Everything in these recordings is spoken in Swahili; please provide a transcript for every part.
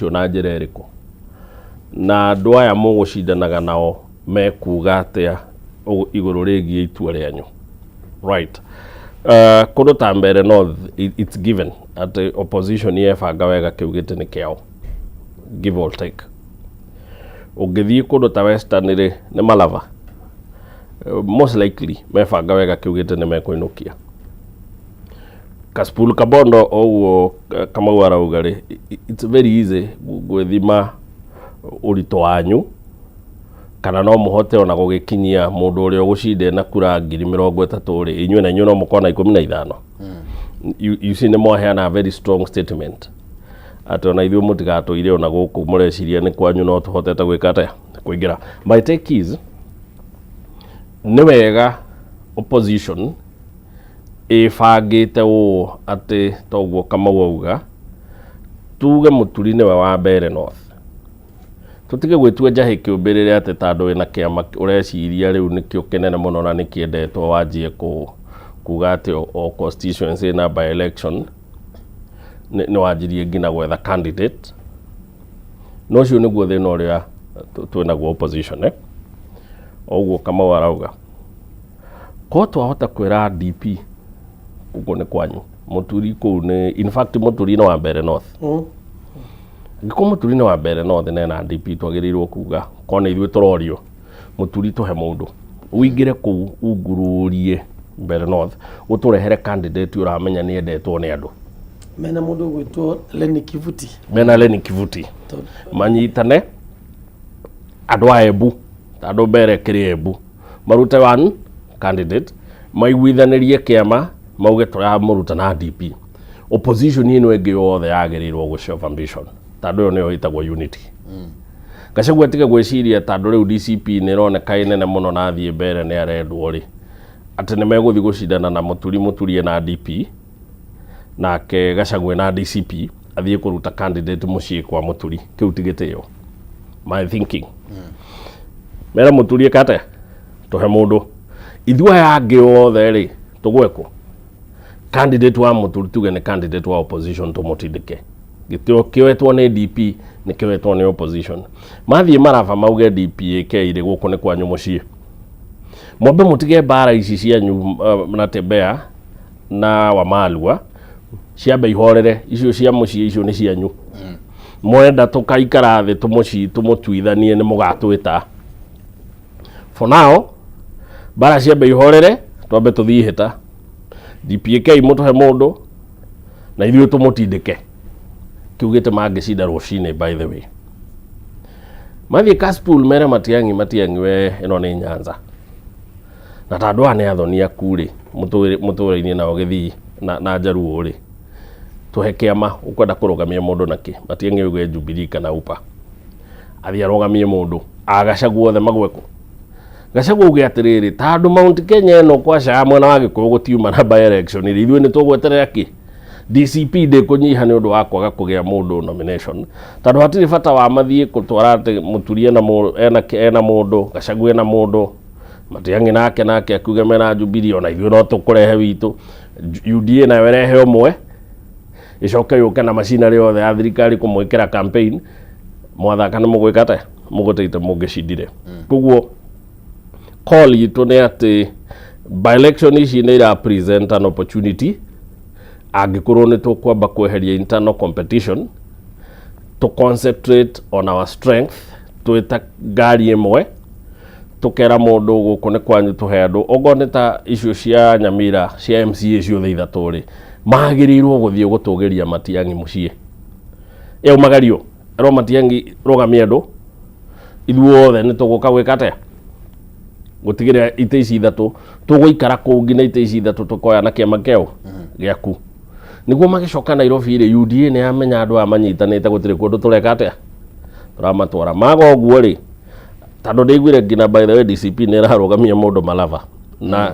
ucio na njira iriku na andu aya mugucindanaga nao mekuga atia iguru rigie itua rianyu right kundu ta Mbeere North it's given at opposition yebanga wega kiugite ni kiao give or take ungithii kundu ta Western ri ni Malava most likely mebanga wega kiugite ni mekuinukia Kasipul Kabondo oguo Kamau arauga ri it's very easy gwithima urito wanyu kana no muhote ona gugikinyia mundu uria ugucinde na kura 30,000 ri inywe na inywe no mukona 15 you see nemo heana a very strong statement ati ona ithuĩ mũtigatũire ona gũkũ mũreciria nĩ kwanyu no tũhotete gwĩka atĩa kũingĩra. My take is nĩ wega opposition ĩbangĩte ũũ atĩ toguo Kamau auga tuge mũturi nĩwe wa Mbeere North tutige gwĩtua njahĩ kĩũmbĩrĩre atĩ tandũ wĩna kĩama ũreciria rĩu nĩkĩo kĩnene mũno na nĩkĩendetwo wanjie kuga atĩ o constituency na by election nĩ wanjirie nginya gwetha candidate no ũcio nĩguo thĩna ũrĩa twĩnaguo opposition oguo Kamau arauga ko twahota kwĩra DP ũguo nĩ kwanyu mũturi kũu nĩ in fact mũturi nĩ wa Mbeere North ngĩkũ mũturi nĩ wa Mbeere North na DP twagĩrĩirwo kuga kona ithuĩ tũrorio mũturi tũhe mũndũ ũingĩre kũu ungururie Mbeere North ũtũrehere candidate ũramenya nĩ endetwo nĩ andũ mena mundu gwitwo Lenny Kivuti manyitane andu a Embu andu Mbeere kiri Embu marute one candidate maiguithanirie kiama mauge tũramuruta na DP opposition ino ĩngĩ yothe yagĩrĩirwo gũcof ambition tandũ nĩyo ĩtagwo unity Gachagua tiga gwĩciria tandũ rĩu DCP nĩ ĩroneka inene mũno na thiĩ Mbeere nĩ arendwo rĩ atĩ nĩ megũthiĩ gũcindana na mũturi na DP nake Gachagua na DCP athiĩ kũruta candidate mũciĩ kwa mũturi kĩu ti gĩtĩo my thinking mera mũturi kate tũhe mũndũ ithuĩ aya angĩ othe rĩ tũgwekwo candidate wa mũturi tuge nĩ candidate wa opposition tũmũtindĩke gĩtĩo kĩoetwo nĩ DP nĩ kĩoetwo nĩ opposition mathiĩ maraba mauge DP ĩkĩire gũkũ nĩ kwanyu mũciĩ mwambe mũtige mbara ici cianyu Mnatembea na Wamalwa ciambe ihorere icio cia mũciĩ icio nĩ cianyu mwenda tũkaikara thĩ tũmũtuithanie nĩ mũgatwĩta for now bara ciambe ihorere twambe tũthiĩ hĩta DPK mũtũhe mũndũ na ithuĩ tũmũtindĩke kiugĩte mangĩcinda rũcinĩ by the way mathiĩ Kasipul mere Matiang'i we ĩno nĩ Nyanza na tandũ aya nĩ athoni aku rĩ mũtũũrĩinĩ nao gĩthii na Njaruo rĩ tũhe kĩama ũkwenda kũrũgamia mũndũ nakĩ Matiang'i uge Jubilee kana UPA athiĩ arũgamie mũndũ Gachagua othe magwekwo Gachagua uge atĩrĩrĩ tandũ Mount Kenya ĩno kwaca mwena wa Gĩkũyũ gũtiuma na by election ithuĩ nĩ tũgweterera kĩ DCP ndĩkũnyiha nĩ ũndũ wa kwaga kũgĩa mũndũ nomination tandũ hatirĩ bata wa mathiĩ gũtwara atĩ mũturi ena mũndũ Gachagua ena mũndũ Matiang'i nake akuge mena Jubilee ona ithuĩ no tũkũrehe witũ UDA nayo ĩrehe ũmwe icoke yũke na macinarĩ yothe ya thirikari kũmwĩkĩra campaign mwathaka nĩ mũgwĩka atĩa mũgũteite mũngĩcindire koguo call itũ nĩ atĩ by election ici nĩ ira present an opportunity angĩkorwo nĩ tũkwamba kweheria internal competition to concentrate on our strength twĩta ngari ĩmwe tukera mũndũ gũkũ nĩ kwanyu tũhe andũ ogo nĩ ta icio cia Nyamira cia MCA ciothe ithatũ rĩ magĩrĩirwo gũthiĩ gũtũgĩria Matiang'i mũciĩ eo magario ro Matiang'i rũgamia andũ ithuĩ othe nĩ tũgũka gwĩka atĩa gũtigĩrĩra itĩ ici ithatũ tũgũikara kũu nginya itĩ ici ithatũ tũkoya na kĩama kĩao gĩaku nĩguo magĩcoka Nairobi rĩ UDA nĩ amenya andũ aya manyitanĩte gũtirĩ kũndũ tũreka atĩa tũramatwara maga ũguo rĩ tandũ ndĩiguire nginya by the way DCP nĩ ĩrarũgamia mũndũ Malava na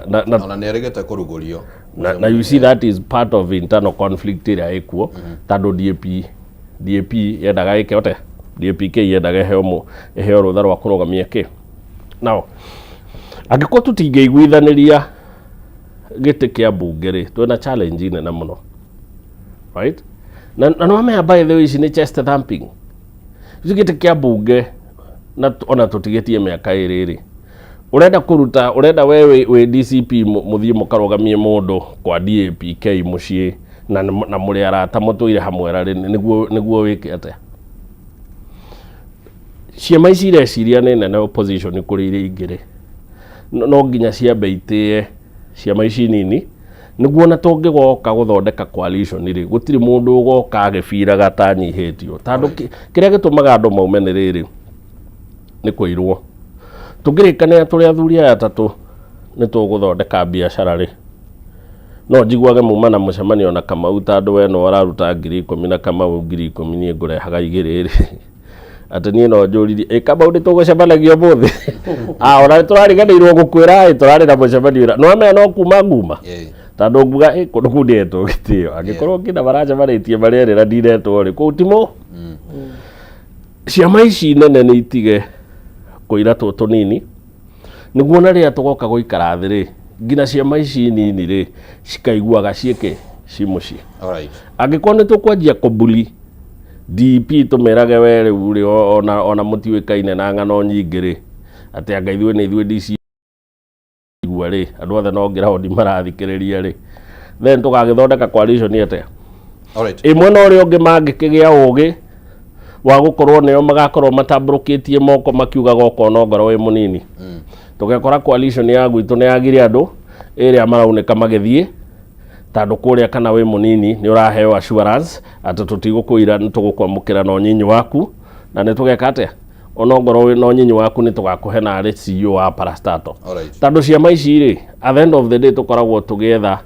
nĩ erĩgĩte kũrugũrio na you see that is part of internal conflict ĩrĩa ĩkuo tandũ DAP yendaga ĩke atĩa DAPK yendaga ĩheo rũtha rwa kũrũgamia kĩ now angĩkorwo tũtingĩiguithanĩria gĩtĩ kĩa mbunge rĩ twĩna challenge nene mũno right na no amenya by the way ici nĩ chest thumping gĩtĩ kĩa mbunge na ona tũtigetie mĩaka ĩrĩ urenda we wĩ DCP mũthiĩ mũkarogamie mũndũ kwa DAPK mũciĩ na mũrĩ arata mũtũire hamwe rarĩ nĩguo wĩke atĩa? Ciama ici ireciria nĩ nene opposition kũrĩ iria ingĩ no nginya ciambe itĩe ciama ici nini nĩguo na tũngĩgoka gũthondeka coalition gũtirĩ mũndũ ũgoka agĩbiraga ta nyihĩtio tondũ kĩrĩa gĩtũmaga andũ maume nĩ rĩrĩ nĩ kũirwo. Tũngĩrĩkanĩra tũrĩ athuri aya atatũ nĩ tũgũthondeka biacara no njiguage muma na mũcemanio na Kamau tondũ we no araruta 10,000 na Kamau 10,000 niĩ ngũrehaga 2 atĩ niĩ no njũririe Kamau nĩ tũgũcemanagio mũthĩ ona tũrariganĩirwo gũkwĩra tũrarĩ na mũcemanio no amenya no kuma nguma tondũ nguga kũndũ kũu ndĩretwo gĩtĩo angĩkorwo ngina baracemanĩtie marĩerĩra ndiretwo kũu timo. Ciama ici nene nĩ itige kũira tũtũ nini nĩguo na rĩrĩa tũgoka gũikara thĩ ngina ciama ici nini cikaiguaga ciĩke ci mũciĩ. Angĩkorwo nĩ tũkwanjia kũbuli DP tũmerage we rĩu ona mũtiũĩkaine na ng'ano nyingĩ atĩ anga ithuĩ nĩ ithuĩ DC igua andũ othe no ngĩraũndi marathikĩrĩria then tũgagĩthondeka coalition atĩa? Ĩmwe na ũrĩa ũngĩ mangĩkĩgĩa ũgĩ wa gũkorwo nĩo magakorwo matambũrũkĩtie moko makiugaga okorwo ngoro wĩ mũnini tũgekora coalition ya gwitũ nĩ yagire andũ ĩrĩa maraunĩka magĩthiĩ tondũ kũrĩa kana wĩ mũnini nĩ ũraheo assurance atĩ tũtigũkũira nĩ tũgũkwamũkĩra na ũnyinyi waku na nĩ tũgeka atĩa ona ngoro wĩ na ũnyinyi waku nĩ tũgakũhe na arĩ CEO wa Parastatal. Tondũ ciama ici at the end of the day tũkoragwo tũgĩetha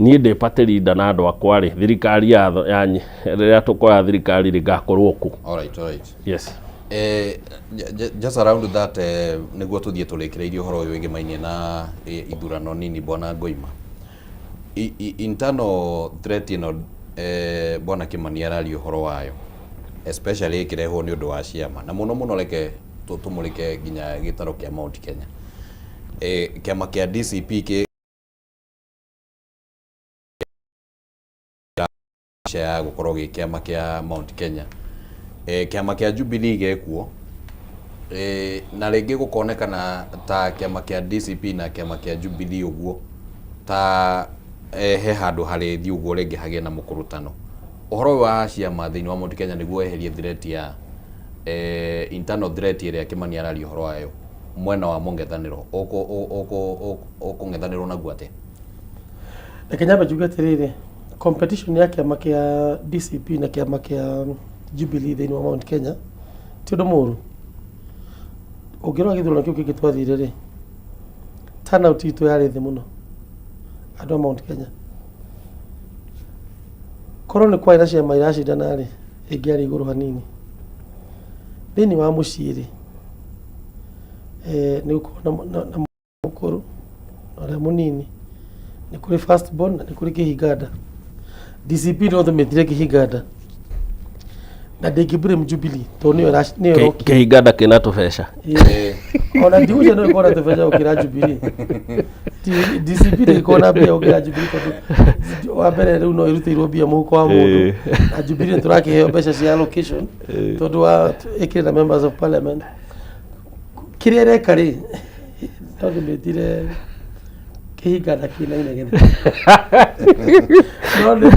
niĩ ndĩ party leader na andũ akwa thirikari yanyi rĩrĩa tũkoya thirikari rĩgakorwo ku. Yes. Just around that nĩguo tũthiĩ tũrĩkĩrĩirie ũhoro ũyũ wĩgĩmainie na ithurano nini Bwana Ngoima. Internal threat ĩno Bwana Kimani araria ũhoro wayo especially ĩkĩrehwo nĩ ũndũ wa ciama na mũno reke tũmũrĩke nginya gĩtaro kĩa Mount Kenya. Kĩama kĩa DCP ya gũkorwo gĩ kĩama kĩa Mount Kenya, kĩama kĩa Jubilee gĩkuo na rĩngĩ gũkonekana ta kĩama kĩa DCP na kĩama kĩa Jubilee ũguo ta he handũ harĩ ũguo rĩngĩ hagĩe na mũkũrũtano. Ũhoro wa ciama thĩinĩ wa Mount Kenya nĩguo eherie threat ya internal threat ĩrĩa Kimani araria ũhoro wayo mwena wa mũng'ethanĩro ũkũng'ethanĩrwo naguo atĩa? Reke nyambe njuge atĩrĩrĩ, competition ya kĩama kĩa DCP na kĩama kĩa Jubilee thĩinĩ wa Mount Kenya ti ũndũ mũru. Ũngĩrora gĩthurano kĩu kĩngĩ twathire turnout itũ yarĩ thĩ mũno andũ a Mount Kenya. Korwo nĩ kwarĩ na ciama iracindana ĩngĩarĩ igũrũ hanini thĩinĩ wa mũciĩ nĩ gũkorwo na mũkũrũ na ũrĩa mũnini, nĩ kũrĩ first born na nĩ kũrĩ kĩhinganda. DCP no tũmĩtire kĩhinganda na ndĩngĩblame Jubilee tondũ nĩyo kĩhinganda kĩna tũbeca ona ndigũcia no ĩkorwo na tũbeca gũkĩra Jubilee. DCP ndĩkorwo na mbia gũkĩra Jubilee tondũ wa mbere rĩu no ĩrutĩirwo mbia mũhuko wa mũndũ na Jubilee tũrakĩheo mbeca cia allocation tondũ wa ĩkĩrĩ na members of parliament. Kĩrĩa reka no tũmĩtire kĩhinganda kĩna inegene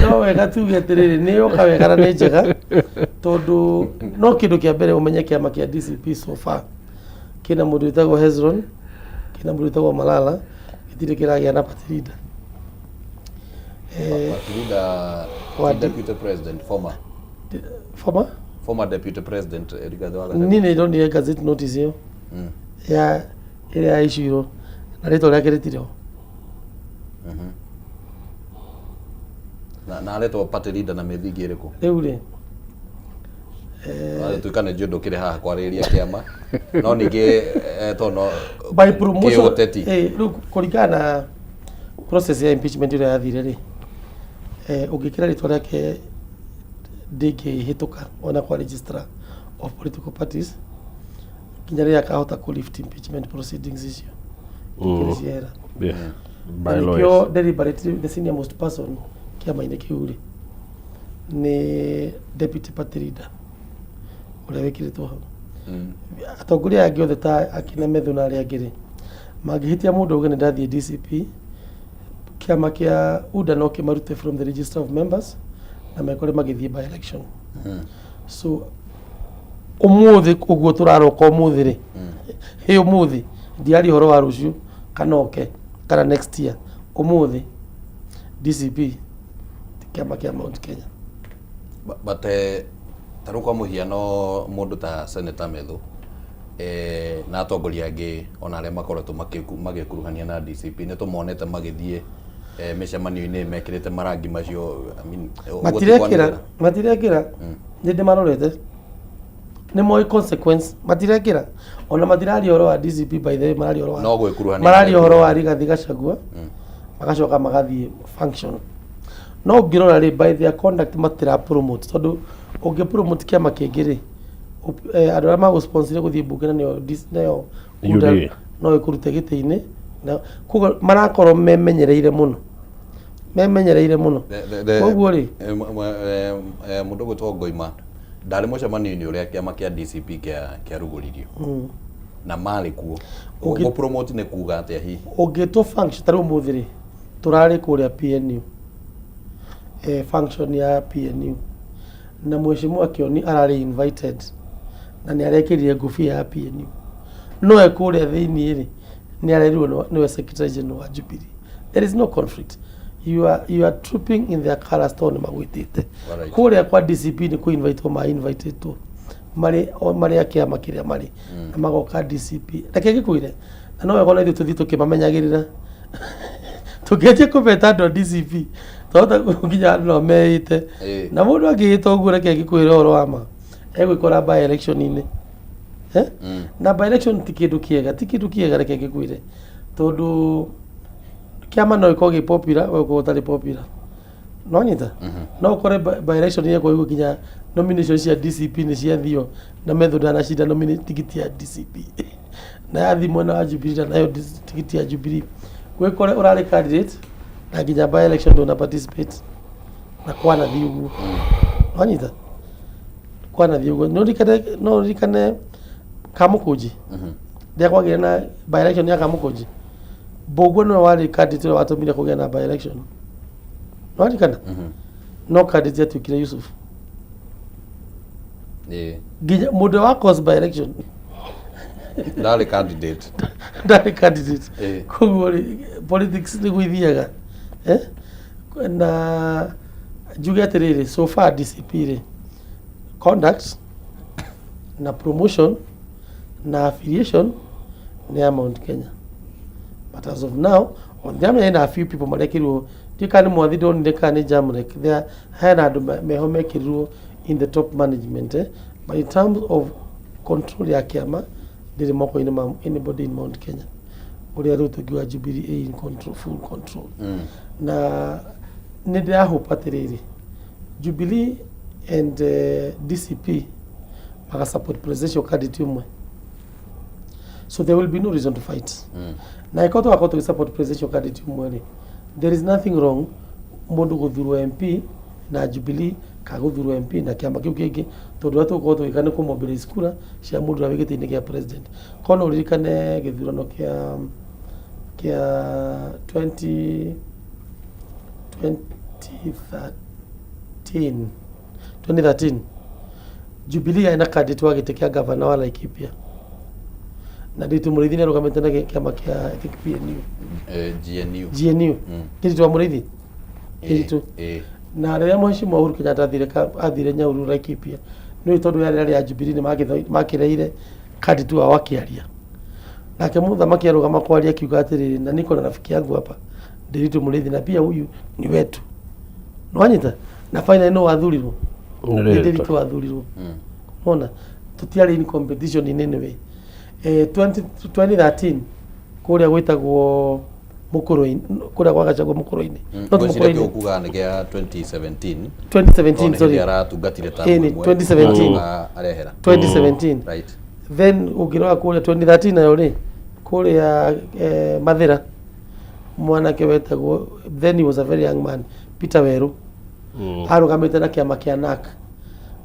no wega tuge atĩrĩrĩ nĩ yoka wega na nĩ njega tondũ no kĩndũ kĩa mbere ũmenye kĩama kĩa DCP so far kĩna mũndũ wĩtagwo Hezron, kĩna mũndũ wĩtagwo Malala, gĩtirĩ kĩragĩa na party leader. Deputy President former Deputy President Rigathi wa Gachagua. Niĩ nĩ ndonire gazette notice ĩyo ya ĩrĩa yaicirwo na rĩtwa rĩake rĩtirĩ-ho. Na aretwo party leader na mĩthingi ĩrĩkũ? Rĩu tuĩka nĩ njũndũ kĩrĩ haha kwarĩrĩria kĩama no ningĩ tono by promotion rĩu kũringana na process ya impeachment ĩrĩa yathire ũngĩkĩra rĩtwa rĩake ndĩngĩhĩtũka ona kwa registrar of political parties nginya rĩrĩa akahota ku lift impeachment proceedings icio ikĩrĩ ciera by lawyers deliberately the senior most person kĩama-inĩ kĩu nĩ deputy party leader uria wikiritwo hau atongoria angĩ othe ta akina Methu na arĩa angĩ rĩ mangĩhitia mũndũ auge nĩ ndathiĩ DCP kĩama kĩa UDA no kĩmarute from the register of members na mekore magĩthiĩ by election so ũmũthĩ ũguo tũraroka ũmũthĩ rĩ hĩ ũmũthĩ ndiari horo wa rũciũ kana oke kana next year ũmũthĩ DCP kĩama kĩa Mount Kenya but tarũ kwa mũhiano mũndũ ta Senator Methu na atongoria angĩ ona arĩa makoretwo magĩkuruhania na DCP nĩ tũmonete magĩthiĩ mĩcemanio-inĩ mekĩrĩte marangi macio matirekĩra nĩ ndĩmarorete nĩ moĩ consequence matirekĩra ona matirari horo wa DCP by the way marari horo wa Rigathi Gachagua magacoka magathiĩ function no ngĩrora rĩ by their conduct matira promote tondũ ũngĩ promote kĩama kĩngĩ rĩ andũ arĩa magũsponsire gũthiĩ mbunge na nĩyo no ĩkũrute gĩtĩ-inĩ koguo marakorwo memenyereire mũno koguo rĩ mũndũ gwĩtwo Ngoima ndarĩ mũcemanio-inĩ ũrĩa kĩama kĩa DCP kĩarugũririo na marĩ kuo ũguo promote nĩ kuga atĩa hihi ũngĩtwo function tarĩ ũmũthĩ rĩ tũrarĩ kũrĩa PNU function ya PNU na mheshimiwa Kioni ararĩ invited na nĩ arekĩrire ngũbia ya PNU no ekũrĩa thĩinĩ rĩ nĩ arerirwo nĩwe secretary general wa Jubilee there is no conflict you are trooping in their colors tone magwĩtĩte kũrĩa kwa DCP nĩ kũ invite ma invited to marĩ akĩama kĩrĩa marĩ na magoka DCP reke gĩkwĩre na no wegona ithuĩ tũthiĩ tũkĩmamenyagĩrĩra tũkĩanjia kũmeta andũ a DCP tota nginya no meite na mũndũ angĩhĩta ũguo reke gĩkwĩre ũhoro wa ma egwĩkora by election-inĩ na by election ti kĩndũ kĩega reke gĩkwĩre tondũ kĩama no gĩkorwo gĩ popular gũkorwo ũtarĩ popular no nyita no ũkore by election -inĩ kwa nginya nomination cia DCP nĩ ciathio na Methu ndanacinda nominate tigiti ya DCP na yathi mwena wa Jubilee nayo tigiti ya Jubilee gwĩkore ũrarĩ candidate na nginya by election ndũna participate na kwana thiĩ ũguo no nyita kwana thiĩ ũguo no rikane Kamũkũnji ndĩakwagĩre na by election ya Kamũkũnji Mbũgua nĩwe warĩ candidate ũrĩa watũmire kũgĩa na by election no rikana no candidate atuĩkire Yusuf nginya mũndũ wa cause by election ndarĩ candidate koguo politics nĩ gũithiaga na njuge atĩrĩrĩ so far DCP rĩ conduct na promotion na affiliation nĩ ya Mount Kenya but as of now on the other hand a few people marekirwo ndikani mwathi ndonire kana nĩ Jamrek there hena andũ meho mekirwo in the top management but in terms of control ya kĩama ndĩrĩ moko-inĩ ma anybody in Mount Kenya ũrĩa rĩu tũngiuga Jubilee in control full control na nĩ ndĩrahope atĩrĩrĩ Jubilee and DCP maga support presidential candidate umwe so there will be no reason to fight na ikoto wakoto support presidential candidate umwe there is nothing wrong mũndũ gũthurwo MP na Jubilee kagũthurwo MP na kĩama kĩu kĩngĩ tondũ tũkorwo tũgĩkana kũ mobilize kura cia mũndũ ũrĩa wĩgĩtĩ-inĩ kĩa president kono ũririkane gĩthurano kĩa 2013 Jubilee yaina candidate wa gĩtĩ kĩa governor wa Laikipia na Ndiritu Mũrĩithi nĩ arũgamĩte na kĩama kĩa I think PNU GNU Ndiritu wa Mũrĩithi Ndiritu na rĩrĩa mheshimiwa Uhuru Kenyatta athire Nyahururu Laikipia nĩ tondũ yarĩ ya Jubilee nĩ makĩreire candidate wao akĩaria nake mũthamaki arũgama kwaria akiuga atĩrĩrĩ na niko na rafiki yangu hapa Ndiritu Mũrĩithi na pia huyu ni wetu no anyita na finally no wathurirwo Ndiritu wathurirwo ona tutiarĩ in competition in any way 2013 kũrĩa gwĩtagwo Mũkũrũ-inĩ kũrĩa kwa Gachagua Mũkũrũ-inĩ no Mũkũrũ-inĩ kuga nĩ gĩa 2017 sorry aratungatire ta 2017 right then ũngĩrora kũrĩa 2013 nayo rĩ kũrĩa Mathira mwanake wetagwo then he was a very young man Peter Weru arũgamĩte na kĩama kĩa NARC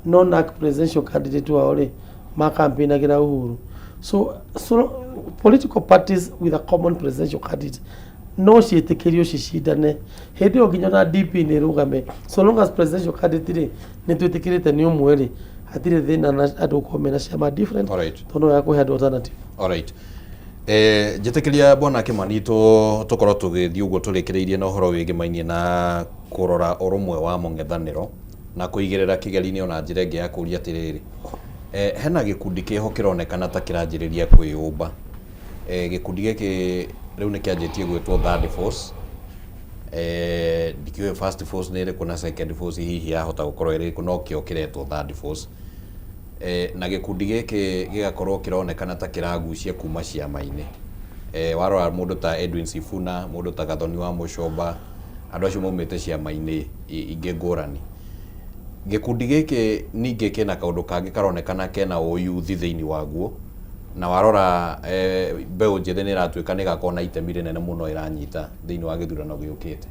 non-ACT presidential candidate wao ri makampinagira Uhuru. So political parties with a common presidential candidate no ciĩtĩkĩrio cicindane hĩndĩ ĩyo nginya na DP nĩ rũgame, so long as presidential candidate rĩ nĩ twĩtĩkĩrĩte nĩ ũmwe rĩ hatirĩ thĩna na andũ gũkorwo mena ciama different tondũ ya kũhe andũ alternative. Alright. Njĩtĩkĩria Bwana Kimani tũkorwo tũgĩthiĩ ũguo tũrĩkĩrĩirie na ũhoro wĩgĩmainie na kũrora ũrũmwe wa mũng'ethanĩro na kũigĩrĩra kĩgeri-inĩ ona njĩra ĩngĩ ya kũria atĩrĩrĩ, hena gĩkundi kĩho kĩronekana ta kĩranjĩrĩria kwĩyũmba. Gĩkundi gĩkĩ rĩu nĩ kĩanjĩtie gwĩtwo third force. Ndikiũĩ first force nĩ ĩrĩkũ na second force hihi yahota gũkorwo ĩrĩkũ, no kĩo kĩretwo third force. Na gĩkundi gĩkĩ gĩgakorwo kĩronekana ta kĩragucia kuma ciama-inĩ. Warora mũndũ ta Edwin Sifuna, mũndũ ta Gathoni wa Mũcomba, andũ acio maumĩte ciama-inĩ ingĩ ngũrani. Gĩkundi gĩkĩ ningĩ kĩna kaũndũ kangĩ karonekana kena ũyuthi thĩinĩ waguo, na warora mbeũ njĩthĩ nĩ ĩratuĩka nĩ gakorwo na itemi rĩnene mũno ĩranyita thĩinĩ wa gĩthurano gĩũkĩte.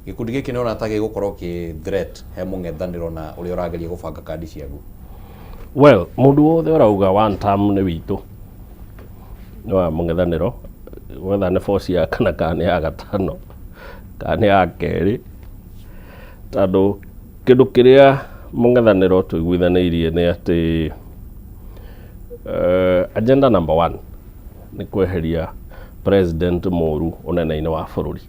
Gĩkundi gĩkĩ nĩ ona ta gĩgũkorwo kĩ threat he mũng'ethanĩro na ũrĩa ũrageria gũbanga kandi ciaguo. Well, mũndũ wothe ũrauga one term nĩ witũ nĩ wa mũng'ethanĩro, whether nĩ force ya kana kana ya gatano kana ya kerĩ, tondũ kĩndũ kĩrĩa mũng'ethanĩro tũiguithanĩirie nĩ atĩ agenda number 1 nĩ kweheria president mũru ũnene-inĩ wa bũrũri.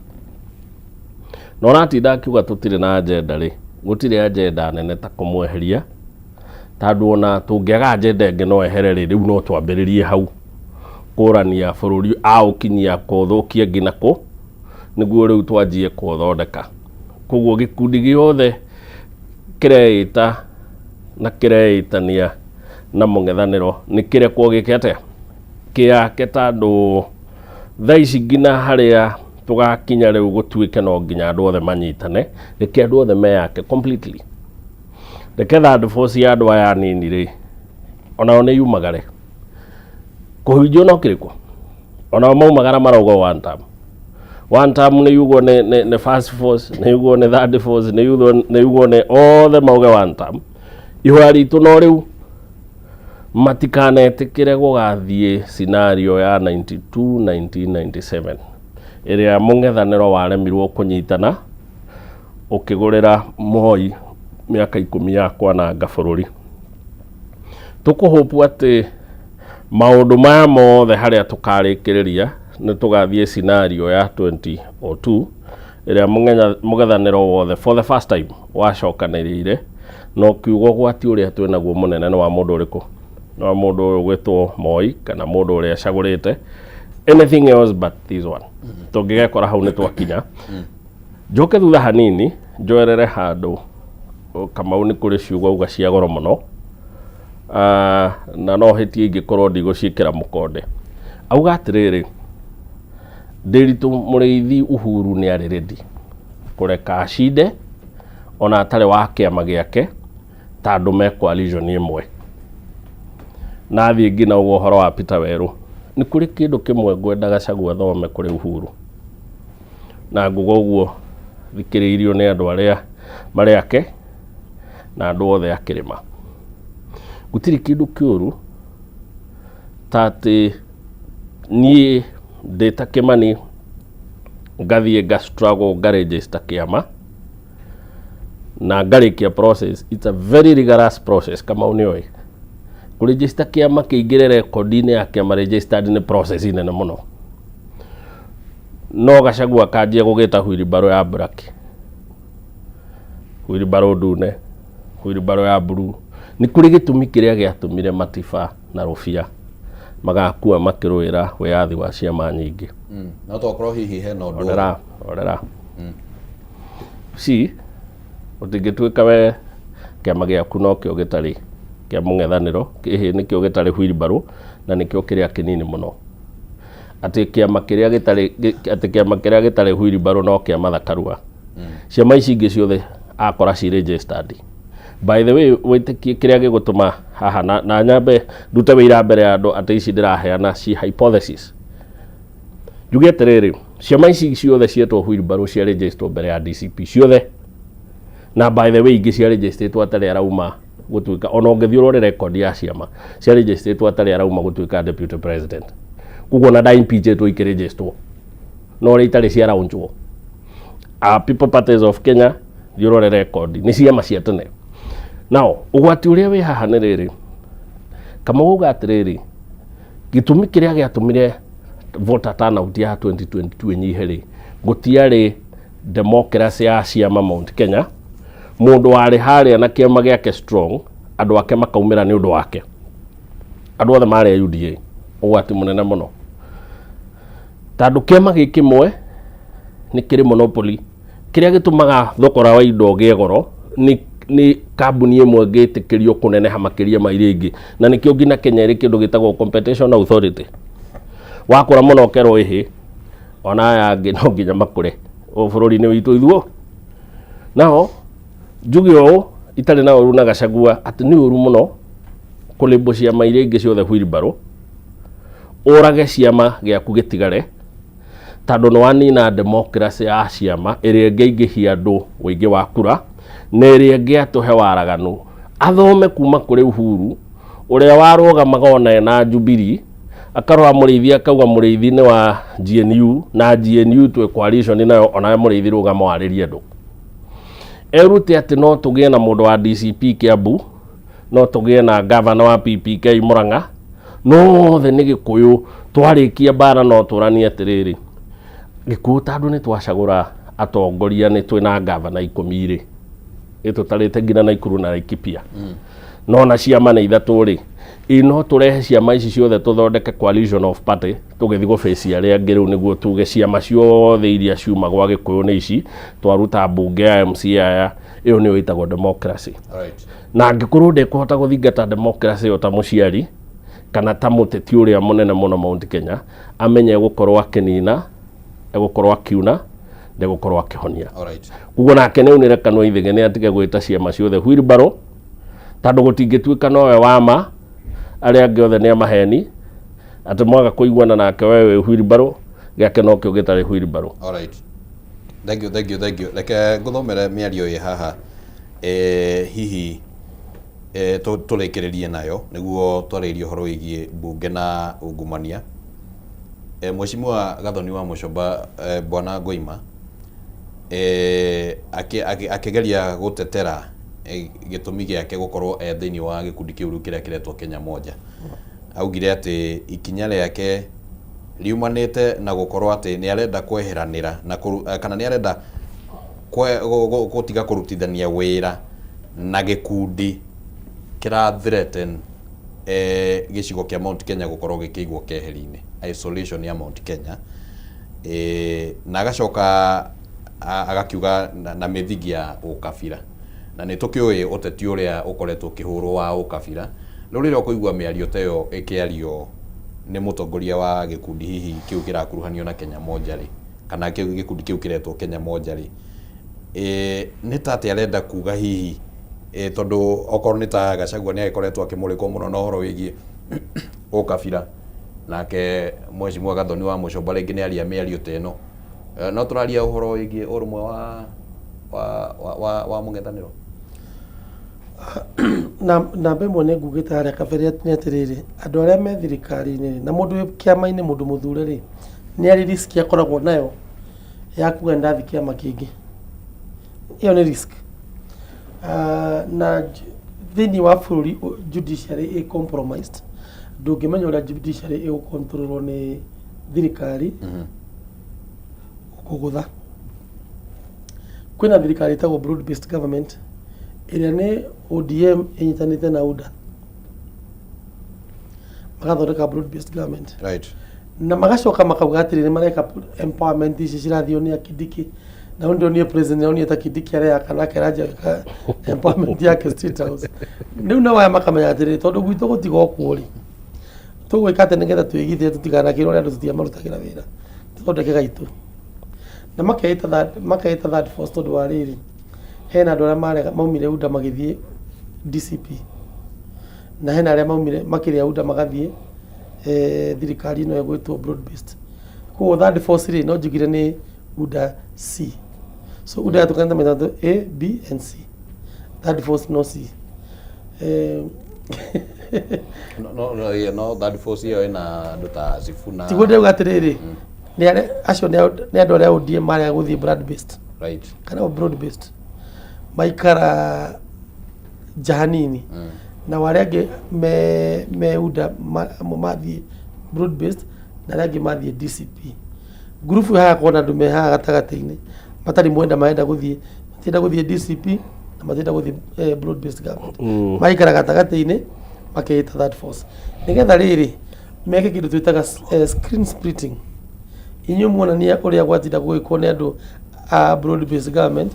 No ratinda akiuga tũtirĩ na agenda rĩ, gũtirĩ agenda nene ta kũmweheria, tondũ ona tũngĩaga agenda ĩngĩ no ehere rĩ, rĩu no twambĩrĩrie hau kũrania bũrũri aũkinyia kũthũkia nginya kũ, nĩguo rĩu twanjie kũthondeka. Koguo gĩkundi gĩothe kĩreĩta na kĩreĩtania na mũng'ethanĩro nĩ kĩrekwo gĩke atĩa kĩake, tondũ thaa ici nginya harĩa tũgakinya rĩu gũtuĩke no nginya andũ othe manyitane, reke andũ othe meyake completely. Reke third force ya andũ aya anini rĩ, onao nĩ yumagare kũhunjio no kĩrĩkũ, onao maumagara marauga one term nĩ yugwo nĩ first force, nĩ yugwo nĩ third force, nĩ yugwo nĩ othe mauge one term. Ihoya ritũ no rĩu matikanetĩkĩre gũgathiĩ scenario ya 1997 ĩrĩa mũng'ethanĩro waremirwo kũnyitana ũkĩgũrĩra Moi mĩaka 10 ya kwananga bũrũri. Tũkũhopu atĩ maũndũ maya mothe harĩa tũkarĩkĩrĩria nĩ tũgathiĩ scenario ya 2002 ĩrĩa mũng'ethanĩro wothe for the first time wacokanĩrĩire no kiugo gwati ũrĩa twĩnaguo mũnene nĩ wa mũndũ ũrĩkũ, nĩ wa mũndũ ũyũ gwĩtwo Moi kana mũndũ ũrĩa acagũrĩte anything else but this one. Tũngĩgekora hau nĩ twakinya. Njoke thutha hanini njoerere handũ Kamau nĩ kũrĩ ciugo auga cia goro mũno, na no hĩtie ingĩkorwo ndigũciĩkĩra mũkonde. Auga atĩrĩrĩ, Ndĩritũ Mũrĩithi Uhuru nĩ arĩ ready kũreka acinde ona atarĩ wa kĩama gĩake tondũ me coalition ĩmwe. Na thiĩ nginya ũhoro wa Peter Werũ, nĩ kũrĩ kĩndũ kĩmwe ngwenda Gachagua thome kũrĩ Uhuru, na nguga ũguo thikĩrĩirio nĩ andũ arĩa marĩ ake na andũ othe a kĩrĩma. Gũtirĩ kĩndũ kĩũru ta atĩ niĩ ndĩ ta Kĩmani ngathiĩ nga-struggle nga-register kĩama na ngarĩkia process. It's a very rigorous process. Kamau nĩoĩ kũregister kĩama kĩingĩre record-inĩ ya kĩama registered nĩ process nene mũno. No Gachagua kanjia gũgĩta wheelbarrow ya black, wheelbarrow ndune, wheelbarrow ya blue. Nĩ kũrĩ gĩtũmi kĩrĩa gĩatũmire Matiba na Rũbia magakua makĩrũĩra wĩyathi wa ciama nyingĩ. No tokorwo hihi hena ũndũ orera si ũtingĩtuĩka we kĩama gĩaku no kĩo gĩtarĩ kĩa mũng'ethanĩro, kĩhĩ nĩkĩo gĩtarĩ wheelbarrow na nĩkĩo kĩrĩa kĩnini mũno. Atĩ kĩama kĩrĩa gĩtarĩ wheelbarrow no kĩama Thakarua. Ciama ici ingĩ ciothe akora ci registered. By the way, wĩtĩkie kĩrĩa gĩgũtũma haha na nyambe ndute wĩira mbere ya andũ atĩ ici ndĩraheana ci hypothesis. Njuge atĩrĩrĩ, ciama ici ciothe cietwo wheelbarrow cia register mbere ya DCP ciothe, na by the way ingĩ cia register atarĩ arauma gutuika ona ungethi urore record ya ciama cia register atari arauma gutuika deputy president kugo na dai impeach to ikiregister no ri itari cia raunjwo people parties of Kenya thiurore record ni ciama cia tene now ugwati uria wi haha ni riri kama uga atiriri gitumi kiria giatumire voter turnout ya 2022 inyihe ri gutiari democracy ya ciama Mount Kenya mundu wari haria na kiama giake strong andu ake makaumira ni undu wake andu othe mari UDA ugwati munene muno tandu kiama gikimwe ni kiri monopoly kiria gitumaga thogora wa indo giegoro ni kambuni imwe ngitikirio kuneneha makiria mairi ingi na nikio ngina Kenya iri kindu gitagwo competition authority wakura muno kero ihi ona yangi no nginya makure bururi ni witu ithuo nao njugio itari na uru na Gachagua ati ni uru muno kulimbo ciama iria ingi ciothe wheelbarrow urage ciama giaku gitigare tandu no anina democracy ya ciama iria ngeingihia andu wingi wa kura na iria ngiatuhe waraganu athome kuma kuri Uhuru uria warugamaga ona na Jubilee akarwa muriithia akauga muriithi ni wa GNU na GNU twe coalition nayo ona muriithi rugama waririe andu erute ati no tugie na mundu wa DCP Kiambu no tugie na governor wa PPK Murang'a no the ni Gikuyu twarikia bara no turania atiriri Gikuyu tandu ni twacagura atongoria ni twina governor 10 ri itutarite ngina na Ikuru na Laikipia no na ciama na ithatu ri ino turehe ciama ici ciothe tuthondeke coalition of party tugithi go face aria ngiru niguo tuge ciama ciothe iria ciuma gwa Gikuyu ni ici twaruta bunge ya MCA ya iyo ni witagwo democracy na ngikuru ndikuhota guthingata democracy ota muciari kana ta muteti uria munene muno Mount Kenya amenye gukorwa akinina egukorwa akiuna ndegukorwa akihonia kugo nake ni unire kanwa ithigene atige gwita ciama ciothe wheelbarrow tandu gutingituika nowe wama aria angi othe ni amaheni ati mwaga kuiguana nake wewe wheelbarrow giake no kio gitari wheelbarrow. Alright, thank you like guthomera miario ye haha hihi turekererie nayo niguo twaririo horo igie bunge na ungumania Mheshimiwa Gathoni wa Mucomba Bwana Ngoima akigeria gutetera gitumi giake gukorwo thiini wa gikundi kiuru kiria kiretwo Kenya Moja augire ati ikinya riake riumanite na gukorwo ati ni arenda kweheranira na kana ni arenda gutiga kurutithania wira na gikundi kira threaten gicigo kia Mount Kenya gukorwo gikigwo keheri-ini isolation ya Mount Kenya na agacoka agakiuga na mithigia ukabira na ni tukioi uteti uria ukoretwo kihuro wa ukabira rurire kuigwa miario teyo ikiario ni mutongoria wa gikundi hihi kiu kirakuruhanio na Kenya Moja ri kana gikundi kiu kiretwo Kenya Moja ri ni tati arenda kuga hihi tondu okorwo ni ta Gachagua ni akoretwo akimurikwo muno no horo wigie ukabira nake Mheshimiwa Gathoni wa Mucomba ringi ni aria miario teno no turaria uhoro wigie urumwe wa mungethaniro na mbe mwone ngugita haria kabere ni atiriri andu aria me thirikari-ini na mundu kiama-ini mundu muthure ri ni ari risk akoragwo nayo ya kuga ndathi kiama kingi iyo ni risk na thiini wa bururi judiciary compromised ndungimenya uria judiciary igukontrolwo ni thirikari kugutha kwina thirikari itagwo broad based government iria ni ODM inyitanite na UDA magathondeka broad based government right na magacoka makauga atiriri mareka empowerment ici cirathio ni Kindiki na ndio ni president ni ta Kindiki aria kana keraja empowerment yake State House ndio na waya makamenya atiriri tondu gwitu gutigo kwori tugwikate nigetha twigithie tutigana kiro ria tutia marutagira wira tuthondeke gaitu na makaita that first tondu wa riri hena andu aria marega maumire UDA magithie DCP na hena aria maumire makiria UDA magathie thirikari ino egwitwo broad based ko that force ri no jigire ni UDA C so UDA tukanda metatu A B and C that force no C no that force yo ina nduta Sifuna tiguo ndauga atiriri ni acio ni andu aria ODM maria guthii broad based right kana broad based maikara jahanini na wale ange meuda mathie broad based na rangi mathie DCP grupu haya kona ndume haya gatagati-ini matari mwenda maenda guthie matienda guthie DCP na matienda guthie broad based government maikara gatagati-ini makeita that force nigetha riri meke kindu twitaga screen splitting inyo muonania uria gwatinda gwikwo ni andu a broad based government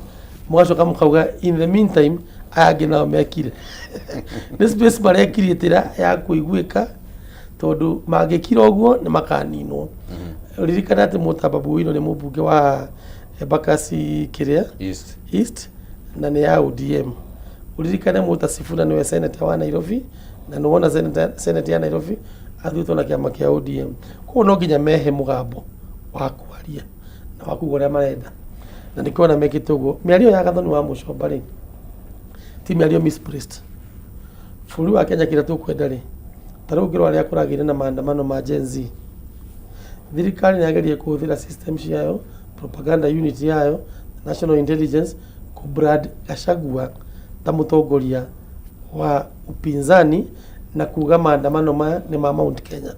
mwacoka mukauga in the meantime aya nao mekire ni space baria kiritira ya kuiguika tondu mangikira uguo ni makaninwo ririkana ati Mutababu Owino ni mubunge wa Embakasi kiria East na ni ya ODM uririkane Muta Sifuna niwe senator wa Nairobi na no wona senator ya Nairobi athutwo na kiama kia ODM ko no nginya mehe mugambo wa kwaria na wa kugoria marenda na ndikona mekite uguo miario ya gathoni wa Mucomba ri ti miario misplaced bũrũri wa Kenya kira tukwenda ri tarau ngirwo aria kuragire na maandamano ma Gen Z thirikari ni yagerie kuhuthira system ciayo propaganda unit yayo national intelligence ku Brad Gachagua ta mutongoria wa upinzani na kuga maandamano maya ni ma Mount Kenya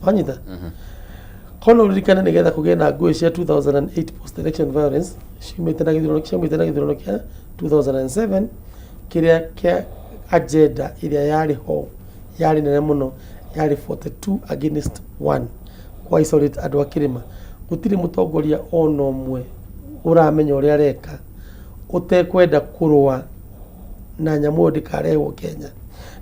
wanyita kono ririkana nigetha kugia na ngui cia 2008 post election violence ciumite na githurano kia 2007 kiria kia agenda iria yari ho yari nene muno yari 42 against 1 kwa isolate andu akirima gutiri mutongoria ono mwe uramenya uria reka utekwenda kurwa na nyamu ndikarewo Kenya